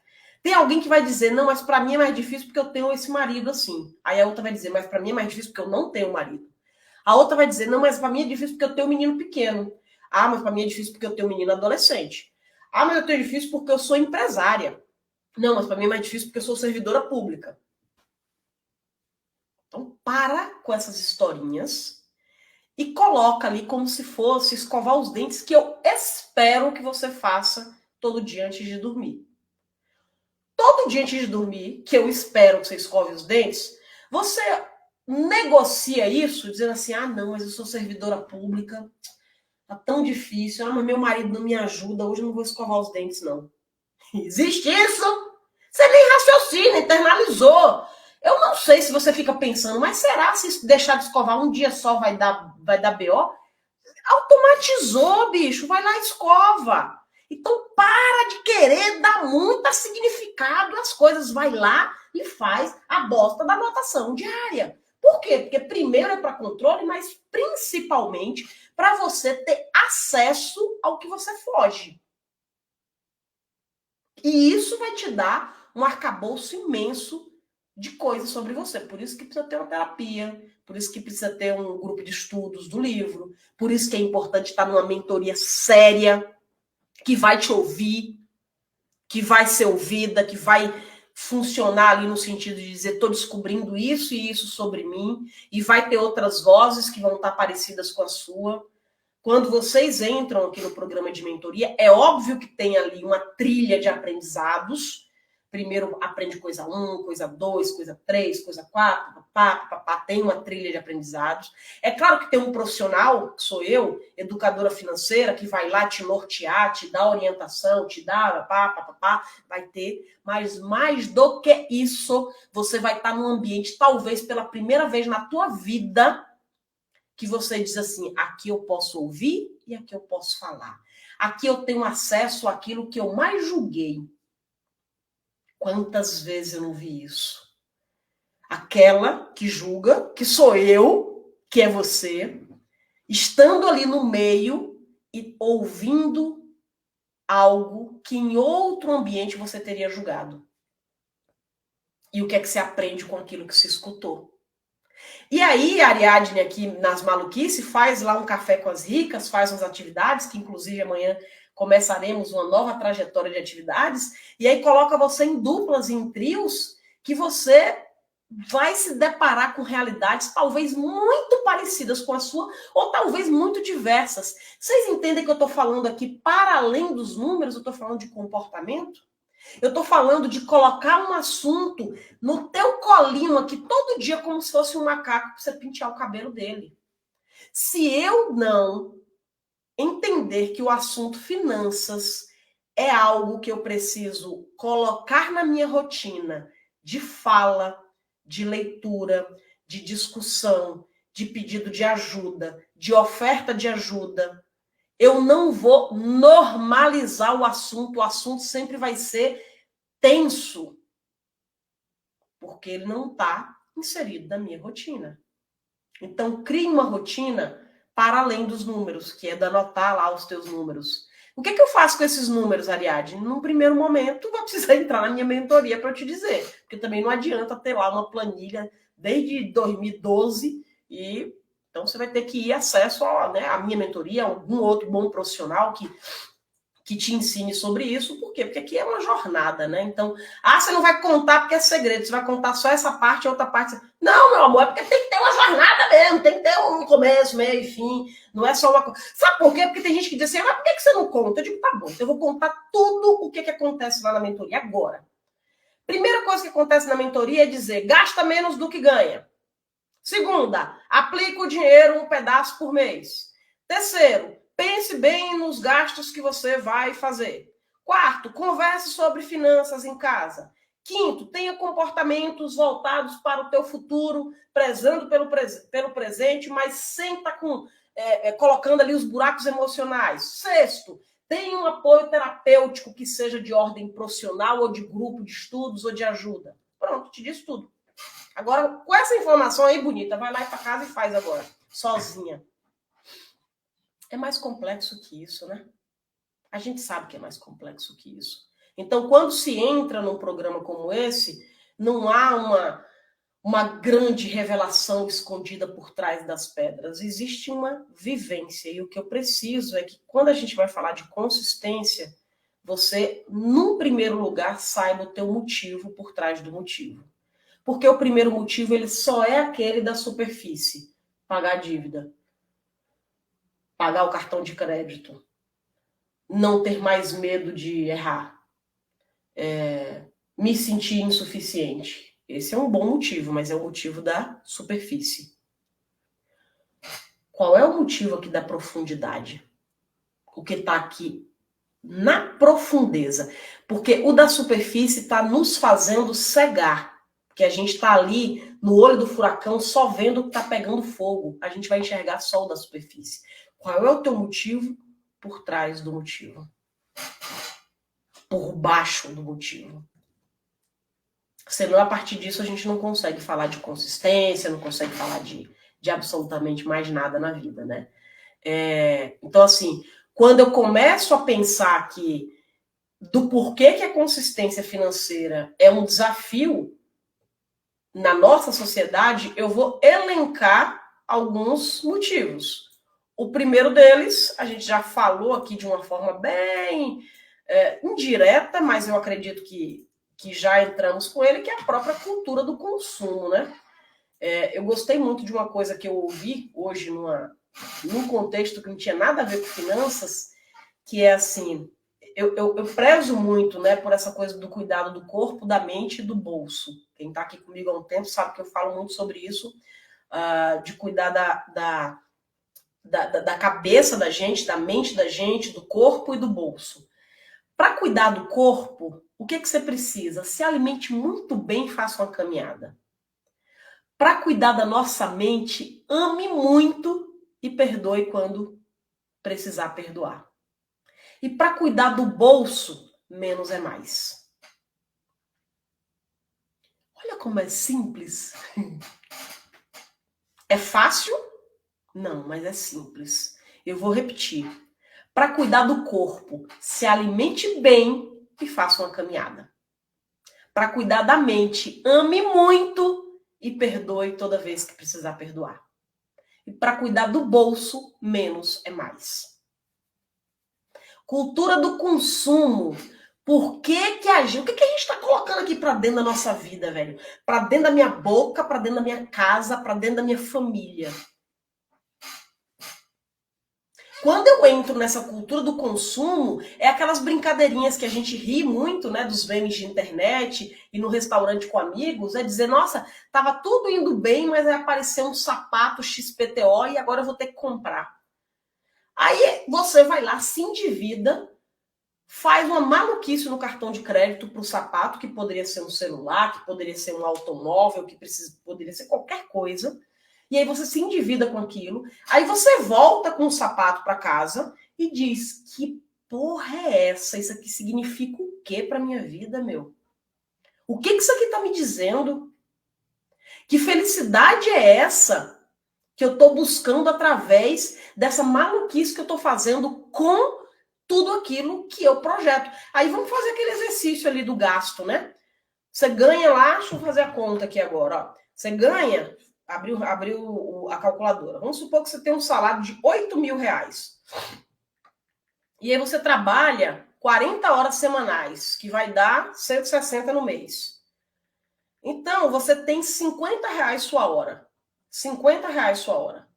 Tem alguém que vai dizer, não, mas para mim é mais difícil porque eu tenho esse marido assim. Aí a outra vai dizer, mas para mim é mais difícil porque eu não tenho marido. A outra vai dizer, não, mas para mim é difícil porque eu tenho um menino pequeno. Ah, mas para mim é difícil porque eu tenho um menino adolescente. Ah, mas eu tenho difícil porque eu sou empresária. Não, mas para mim é mais difícil porque eu sou servidora pública. Então, para com essas historinhas e coloca ali como se fosse escovar os dentes, que eu espero que você faça todo dia antes de dormir. Todo dia antes de dormir, que eu espero que você escove os dentes, você negocia isso, dizendo assim, ah, não, mas eu sou servidora pública, tá tão difícil, ah, mas meu marido não me ajuda, hoje eu não vou escovar os dentes, não. Existe isso? Você nem raciocina, internalizou. Eu não sei se você fica pensando, mas será se deixar de escovar um dia só vai dar BO? Automatizou, bicho. Vai lá e escova. Então para de querer dar muito significado às coisas. Vai lá e faz a bosta da anotação diária. Por quê? Porque primeiro é para controle, mas principalmente para você ter acesso ao que você foge. E isso vai te dar um arcabouço imenso de coisas sobre você. Por isso que precisa ter uma terapia, por isso que precisa ter um grupo de estudos do livro, por isso que é importante estar numa mentoria séria, que vai te ouvir, que vai ser ouvida, que vai funcionar ali no sentido de dizer, estou descobrindo isso e isso sobre mim, e vai ter outras vozes que vão estar parecidas com a sua. Quando vocês entram aqui no programa de mentoria, é óbvio que tem ali uma trilha de aprendizados. Primeiro aprende coisa 1, coisa 2, coisa 3, coisa 4, tem uma trilha de aprendizados. É claro que tem um profissional, que sou eu, educadora financeira, que vai lá te nortear, te dar orientação, te dá, vai ter. Mas mais do que isso, você vai estar num ambiente, talvez pela primeira vez na tua vida, que você diz assim, aqui eu posso ouvir e aqui eu posso falar. Aqui eu tenho acesso àquilo que eu mais julguei. Quantas vezes eu não vi isso? Aquela que julga, que sou eu, que é você, estando ali no meio e ouvindo algo que em outro ambiente você teria julgado. E o que é que você aprende com aquilo que se escutou? E aí, a Ariadne aqui nas maluquices faz lá um café com as ricas, faz umas atividades, que inclusive amanhã começaremos uma nova trajetória de atividades, e aí coloca você em duplas e em trios, que você vai se deparar com realidades talvez muito parecidas com a sua, ou talvez muito diversas. Vocês entendem que eu estou falando aqui, para além dos números, eu estou falando de comportamento? Eu estou falando de colocar um assunto no teu colinho aqui todo dia como se fosse um macaco para você pentear o cabelo dele. Se eu não entender que o assunto finanças é algo que eu preciso colocar na minha rotina de fala, de leitura, de discussão, de pedido de ajuda, de oferta de ajuda, eu não vou normalizar o assunto sempre vai ser tenso, porque ele não está inserido na minha rotina. Então, crie uma rotina para além dos números, que é de anotar lá os teus números. O que, que eu faço com esses números, Ariadne? Num primeiro momento, vai precisar entrar na minha mentoria para eu te dizer, porque também não adianta ter lá uma planilha desde 2012 e então você vai ter que ir acesso à minha mentoria, a algum outro bom profissional que te ensine sobre isso. Por quê? Porque aqui é uma jornada, né? Então, você não vai contar porque é segredo, você vai contar só essa parte e outra parte. Não, meu amor, é porque tem que ter uma jornada mesmo, tem que ter um começo, meio e fim. Não é só uma coisa. Sabe por quê? Porque tem gente que diz assim, mas por que você não conta? Eu digo, tá bom, então eu vou contar tudo o que acontece lá na mentoria agora. Primeira coisa que acontece na mentoria é dizer, gasta menos do que ganha. Segunda, aplica o dinheiro um pedaço por mês. Terceiro, pense bem nos gastos que você vai fazer. Quarto, converse sobre finanças em casa. Quinto, tenha comportamentos voltados para o teu futuro, prezando pelo presente, mas sem estar colocando ali os buracos emocionais. Sexto, tenha um apoio terapêutico que seja de ordem profissional ou de grupo de estudos ou de ajuda. Pronto, te disse tudo. Agora, com essa informação aí bonita, vai lá para casa e faz agora, sozinha. É mais complexo que isso, né? A gente sabe que é mais complexo que isso. Então, quando se entra num programa como esse, não há uma grande revelação escondida por trás das pedras. Existe uma vivência. E o que eu preciso é que, quando a gente vai falar de consistência, você, num primeiro lugar, saiba o teu motivo por trás do motivo. Porque o primeiro motivo, ele só é aquele da superfície. Pagar a dívida. Pagar o cartão de crédito. Não ter mais medo de errar. Me sentir insuficiente. Esse é um bom motivo, mas é o motivo da superfície. Qual é o motivo aqui da profundidade? O que está aqui na profundeza. Porque o da superfície está nos fazendo cegar. Porque a gente está ali no olho do furacão só vendo o que está pegando fogo. A gente vai enxergar só o da superfície. Qual é o teu motivo por trás do motivo? Por baixo do motivo. Senão, a partir disso, a gente não consegue falar de consistência, não consegue falar de absolutamente mais nada na vida, né? Então, assim, quando eu começo a pensar aqui do porquê que a consistência financeira é um desafio na nossa sociedade, eu vou elencar alguns motivos. O primeiro deles, a gente já falou aqui de uma forma bem indireta, mas eu acredito que já entramos com ele, que é a própria cultura do consumo, né? Eu gostei muito de uma coisa que eu ouvi hoje num contexto que não tinha nada a ver com finanças, que é assim, eu prezo muito, né, por essa coisa do cuidado do corpo, da mente e do bolso. Quem está aqui comigo há um tempo sabe que eu falo muito sobre isso, de cuidar da cabeça da gente, da mente da gente, do corpo e do bolso. Para cuidar do corpo, o que você precisa? Se alimente muito bem e faça uma caminhada. Para cuidar da nossa mente, ame muito e perdoe quando precisar perdoar. E para cuidar do bolso, menos é mais. Olha como é simples. É fácil? Não, mas é simples. Eu vou repetir. Para cuidar do corpo, se alimente bem e faça uma caminhada. Para cuidar da mente, ame muito e perdoe toda vez que precisar perdoar. E para cuidar do bolso, menos é mais. Cultura do consumo. Por que que a gente... O que que a gente está colocando aqui para dentro da nossa vida, velho? Para dentro da minha boca, para dentro da minha casa, para dentro da minha família. Quando eu entro nessa cultura do consumo, é aquelas brincadeirinhas que a gente ri muito, né, dos memes de internet e no restaurante com amigos, é dizer, nossa, tava tudo indo bem, mas aí apareceu um sapato XPTO e agora eu vou ter que comprar. Aí você vai lá, se endivida, faz uma maluquice no cartão de crédito para o sapato, que poderia ser um celular, que poderia ser um automóvel, que poderia ser qualquer coisa. E aí você se endivida com aquilo. Aí você volta com o sapato para casa e diz, que porra é essa? Isso aqui significa o quê para minha vida, meu? O que isso aqui está me dizendo? Que felicidade é essa que eu estou buscando através dessa maluquice que eu estou fazendo com tudo aquilo que eu projeto? Aí vamos fazer aquele exercício ali do gasto, né? Você ganha lá, deixa eu fazer a conta aqui agora, ó. Você ganha... Abriu a calculadora. Vamos supor que você tem um salário de 8 mil reais. E aí você trabalha 40 horas semanais, que vai dar 160 no mês. Então, você tem 50 reais sua hora. 50 reais sua hora.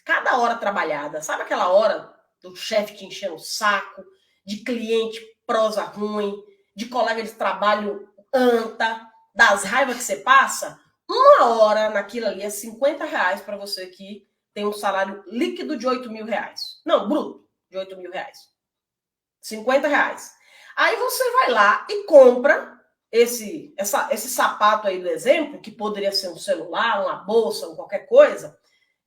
Cada hora trabalhada. Sabe aquela hora do chefe te enchendo o saco, de cliente prosa ruim, de colega de trabalho anta, das raivas que você passa? Uma hora naquilo ali é 50 reais para você que tem um salário líquido de 8 mil reais. Não, bruto, de 8 mil reais. 50 reais. Aí você vai lá e compra esse sapato aí do exemplo, que poderia ser um celular, uma bolsa, ou qualquer coisa,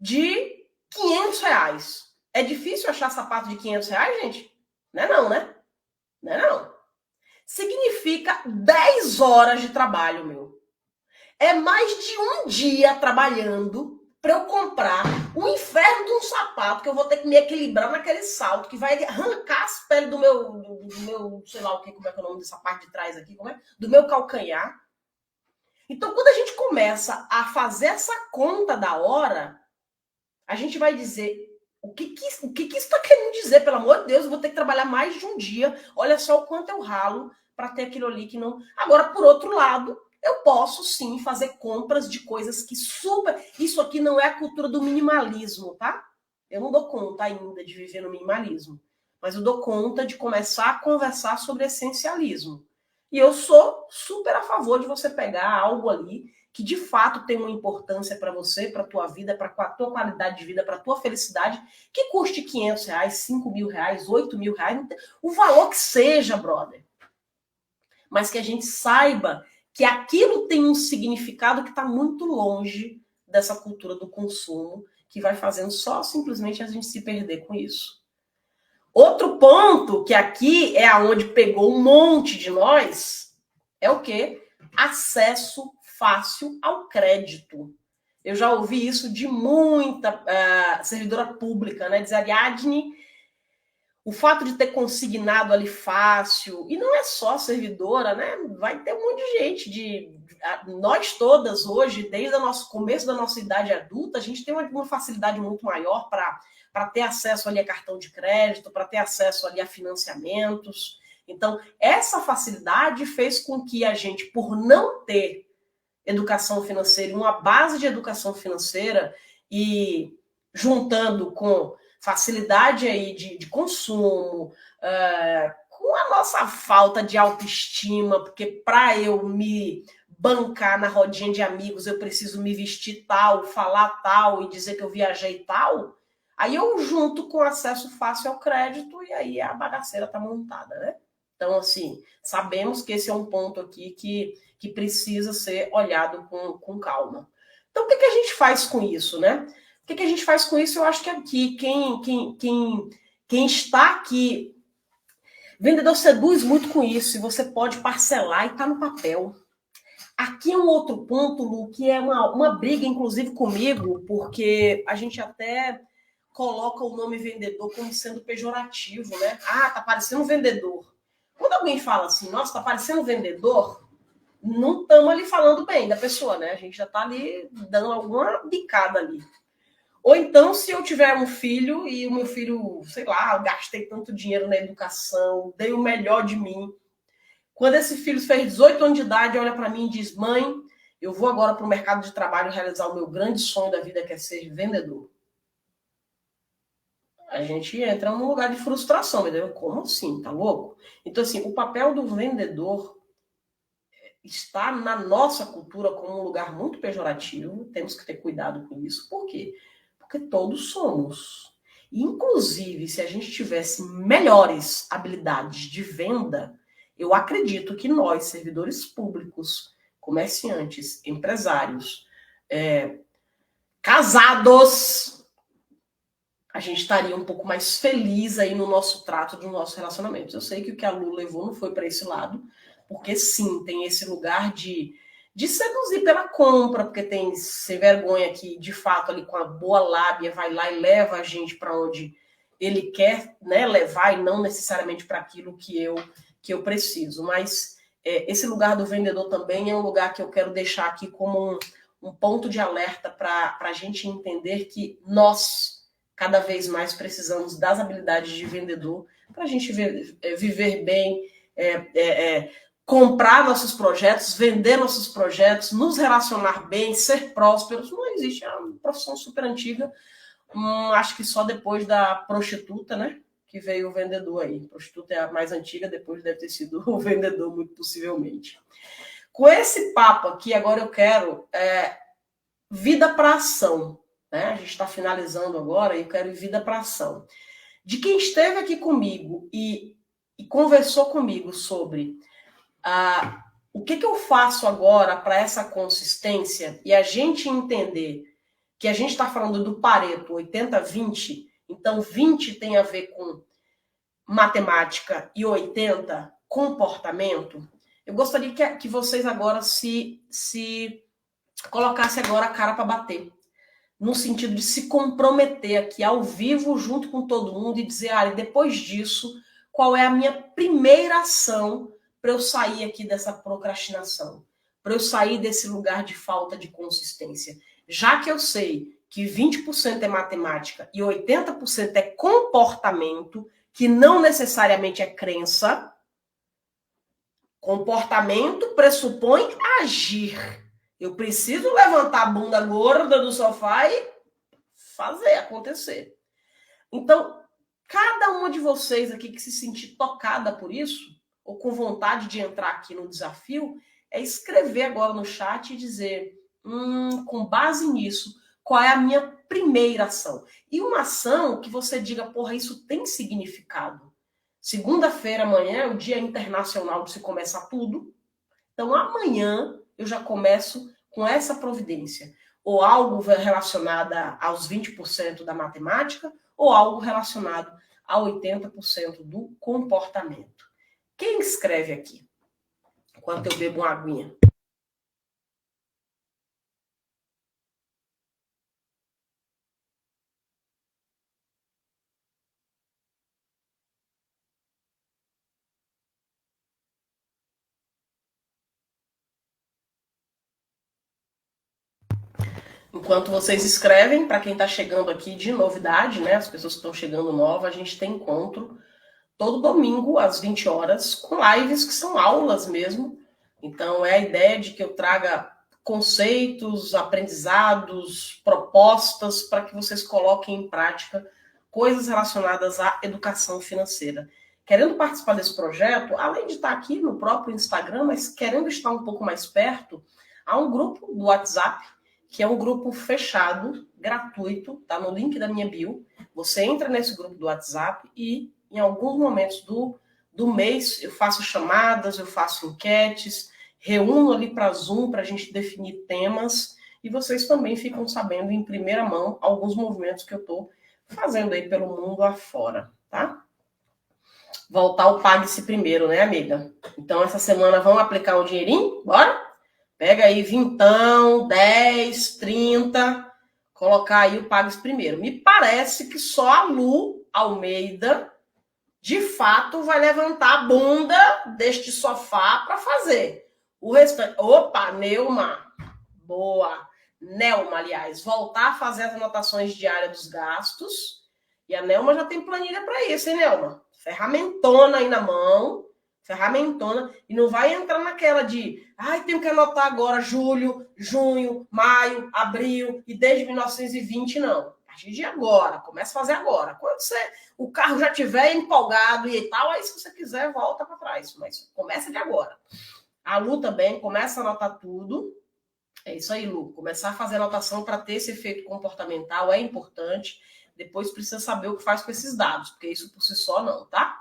de 500 reais. É difícil achar sapato de 500 reais, gente? Não é não, né? Não é não. Significa 10 horas de trabalho, meu. É mais de um dia trabalhando para eu comprar O inferno de um sapato que eu vou ter que me equilibrar naquele salto, que vai arrancar as peles do meu, sei lá o que, como é que é o nome dessa parte de trás aqui, como é? Do meu calcanhar. Então, quando a gente começa a fazer essa conta da hora, a gente vai dizer o que isso está querendo dizer, pelo amor de Deus, eu vou ter que trabalhar mais de um dia, olha só o quanto eu ralo para ter aquilo ali que não... Agora, por outro lado, eu posso sim fazer compras de coisas que super... Isso aqui não é a cultura do minimalismo, tá? Eu não dou conta ainda de viver no minimalismo, mas eu dou conta de começar a conversar sobre essencialismo. E eu sou super a favor de você pegar algo ali que de fato tem uma importância para você, para a tua vida, para a tua qualidade de vida, para a tua felicidade, que custe R$500, R$5.000, R$8.000, o valor que seja, brother. Mas que a gente saiba que aquilo tem um significado que está muito longe dessa cultura do consumo, que vai fazendo só simplesmente a gente se perder com isso. Outro ponto, que aqui é aonde pegou um monte de nós, é o quê? Acesso fácil ao crédito. Eu já ouvi isso de muita servidora pública, né? Dizer, Ariadne, o fato de ter consignado ali fácil, e não é só servidora, né? Vai ter um monte de gente, nós todas hoje, desde o nosso começo da nossa idade adulta, a gente tem uma facilidade muito maior para ter acesso ali a cartão de crédito, para ter acesso ali a financiamentos. Então, essa facilidade fez com que a gente, por não ter educação financeira, uma base de educação financeira, e juntando com facilidade aí de consumo, com a nossa falta de autoestima, porque para eu me bancar na rodinha de amigos, eu preciso me vestir tal, falar tal e dizer que eu viajei tal, aí eu junto com acesso fácil ao crédito e aí a bagaceira tá montada, né? Então, assim, sabemos que esse é um ponto aqui que precisa ser olhado com calma. Então, o que a gente faz com isso, né? O que a gente faz com isso? Eu acho que aqui, quem está aqui, vendedor seduz muito com isso, e você pode parcelar e está no papel. Aqui é um outro ponto, Lu, que é uma briga, inclusive, comigo, porque a gente até coloca o nome vendedor como sendo pejorativo, né? Ah, tá parecendo um vendedor. Quando alguém fala assim, nossa, tá parecendo um vendedor, não estamos ali falando bem da pessoa, né? A gente já está ali dando alguma bicada ali. Ou então, se eu tiver um filho e o meu filho, sei lá, eu gastei tanto dinheiro na educação, dei o melhor de mim. Quando esse filho fez 18 anos de idade, olha para mim e diz, mãe, eu vou agora para o mercado de trabalho realizar o meu grande sonho da vida, que é ser vendedor. A gente entra num lugar de frustração, entendeu? Como assim? Tá louco? Então, assim, o papel do vendedor está na nossa cultura como um lugar muito pejorativo, temos que ter cuidado com isso. Por quê? Porque todos somos. Inclusive, se a gente tivesse melhores habilidades de venda, eu acredito que nós, servidores públicos, comerciantes, empresários, casados, a gente estaria um pouco mais feliz aí no nosso trato dos nossos relacionamentos. Eu sei que o que a Lu levou não foi para esse lado, porque sim, tem esse lugar de seduzir pela compra, porque tem sem vergonha que, de fato, ali com a boa lábia, vai lá e leva a gente para onde ele quer, né, levar, e não necessariamente para aquilo que eu preciso. Mas esse lugar do vendedor também é um lugar que eu quero deixar aqui como um ponto de alerta para a gente entender que nós, cada vez mais, precisamos das habilidades de vendedor para a gente viver bem, comprar nossos projetos, vender nossos projetos, nos relacionar bem, ser prósperos. Não existe, é uma profissão super antiga. Acho que só depois da prostituta, né? Que veio o vendedor aí. A prostituta é a mais antiga, depois deve ter sido o vendedor, muito possivelmente. Com esse papo aqui, agora eu quero vida para ação. Né? A gente está finalizando agora e eu quero vida para ação. De quem esteve aqui comigo e conversou comigo sobre o que eu faço agora para essa consistência e a gente entender que a gente está falando do Pareto 80-20, então 20 tem a ver com matemática e 80 comportamento. Eu gostaria que vocês agora se colocassem agora a cara para bater no sentido de se comprometer aqui ao vivo, junto com todo mundo, e dizer, Ari, depois disso, qual é a minha primeira ação para eu sair aqui dessa procrastinação, para eu sair desse lugar de falta de consistência. Já que eu sei que 20% é matemática e 80% é comportamento, que não necessariamente é crença, comportamento pressupõe agir. Eu preciso levantar a bunda gorda do sofá e fazer acontecer. Então, cada uma de vocês aqui que se sentir tocada por isso, ou com vontade de entrar aqui no desafio, é escrever agora no chat e dizer, com base nisso, qual é a minha primeira ação? E uma ação que você diga, porra, isso tem significado. Segunda-feira, amanhã, é o Dia Internacional de se começar tudo. Então, amanhã, eu já começo com essa providência. Ou algo relacionado aos 20% da matemática, ou algo relacionado a 80% do comportamento. Quem escreve aqui? Enquanto eu bebo uma aguinha. Enquanto vocês escrevem, para quem está chegando aqui de novidade, né? As pessoas que estão chegando nova, a gente tem encontro todo domingo, às 20 horas, com lives que são aulas mesmo. Então, é a ideia de que eu traga conceitos, aprendizados, propostas, para que vocês coloquem em prática coisas relacionadas à educação financeira. Querendo participar desse projeto, além de estar aqui no próprio Instagram, mas querendo estar um pouco mais perto, há um grupo do WhatsApp, que é um grupo fechado, gratuito, tá no link da minha bio. Você entra nesse grupo do WhatsApp e, em alguns momentos do mês, eu faço chamadas, eu faço enquetes, reúno ali para Zoom para a gente definir temas, e vocês também ficam sabendo em primeira mão alguns movimentos que eu estou fazendo aí pelo mundo afora, tá? Voltar o Pague-se primeiro, né, amiga? Então, essa semana vamos aplicar um dinheirinho? Bora? Pega aí 20, 10, 30, colocar aí o Pague-se primeiro. Me parece que só a Lu Almeida, de fato, vai levantar a bunda deste sofá para fazer. O restante... Opa, Neuma. Boa. Nelma, aliás. Voltar a fazer as anotações diárias dos gastos. E a Nelma já tem planilha para isso, hein, Nelma? Ferramentona aí na mão. Ferramentona. E não vai entrar naquela de... Ai, tenho que anotar agora julho, junho, maio, abril e desde 1920, não. A partir de agora. Começa a fazer agora. Quando o carro já estiver empolgado e tal, aí se você quiser, volta para trás. Mas começa de agora. A Lu também começa a anotar tudo. É isso aí, Lu. Começar a fazer anotação para ter esse efeito comportamental é importante. Depois precisa saber o que faz com esses dados, porque isso por si só não, tá?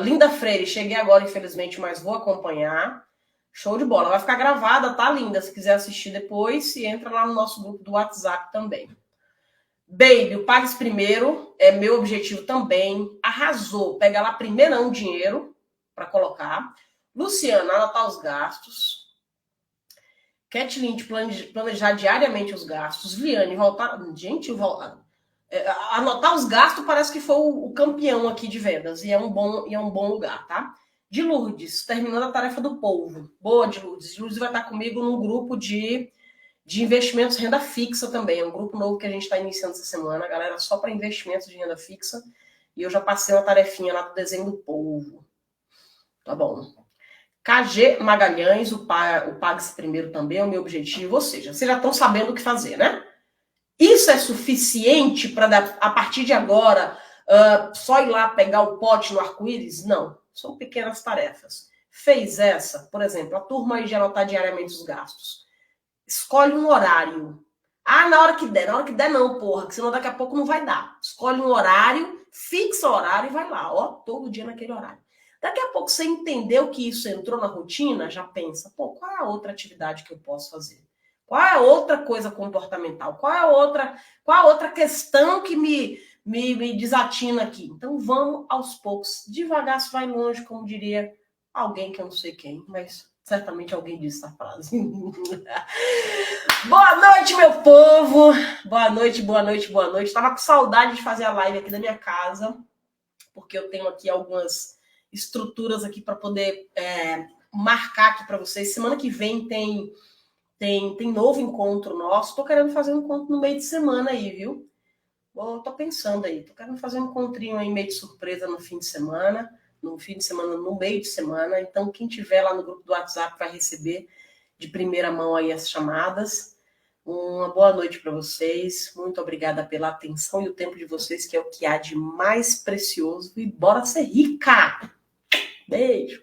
Linda Freire, cheguei agora, infelizmente, mas vou acompanhar. Show de bola. Vai ficar gravada, tá, Linda? Se quiser assistir depois, se entra lá no nosso grupo do WhatsApp também. Baby, o Pague-se primeiro é meu objetivo também. Arrasou. Pega lá primeirão dinheiro para colocar. Luciana, anotar os gastos. Kathleen, planejar diariamente os gastos. Liane, voltar... Gente, anotar os gastos parece que foi o campeão aqui de vendas. E é um bom lugar, tá? De Lourdes, terminando a tarefa do povo. Boa, de Lourdes. De Lourdes vai estar comigo num grupo de investimentos renda fixa também. É um grupo novo que a gente está iniciando essa semana, galera, só para investimentos de renda fixa. E eu já passei uma tarefinha lá do desenho do povo. Tá bom. KG Magalhães, o Pague-se primeiro também é o meu objetivo. Ou seja, vocês já estão sabendo o que fazer, né? Isso é suficiente para, a partir de agora, só ir lá pegar o pote no arco-íris? Não. São pequenas tarefas. Fez essa, por exemplo, a turma aí de anotar diariamente os gastos. Escolhe um horário. Na hora que der. Na hora que der não, porra, que senão daqui a pouco não vai dar. Escolhe um horário, fixa o horário e vai lá, ó, todo dia naquele horário. Daqui a pouco você entendeu que isso entrou na rotina, já pensa, pô, qual é a outra atividade que eu posso fazer? Qual é a outra coisa comportamental? Qual é a outra questão que me desatina aqui? Então vamos aos poucos, devagar se vai longe, como diria alguém que eu não sei quem, mas certamente alguém disse essa frase. Boa noite, meu povo! Boa noite, boa noite, boa noite. Tava com saudade de fazer a live aqui da minha casa, porque eu tenho aqui algumas estruturas aqui para poder marcar aqui para vocês. Semana que vem tem novo encontro nosso. Tô querendo fazer um encontro no meio de semana aí, viu? Tô pensando aí. Tô querendo fazer um encontrinho aí meio de surpresa no fim de semana. No fim de semana, no meio de semana. Então, quem tiver lá no grupo do WhatsApp vai receber de primeira mão aí as chamadas. Uma boa noite para vocês. Muito obrigada pela atenção e o tempo de vocês, que é o que há de mais precioso. E bora ser rica! Beijo!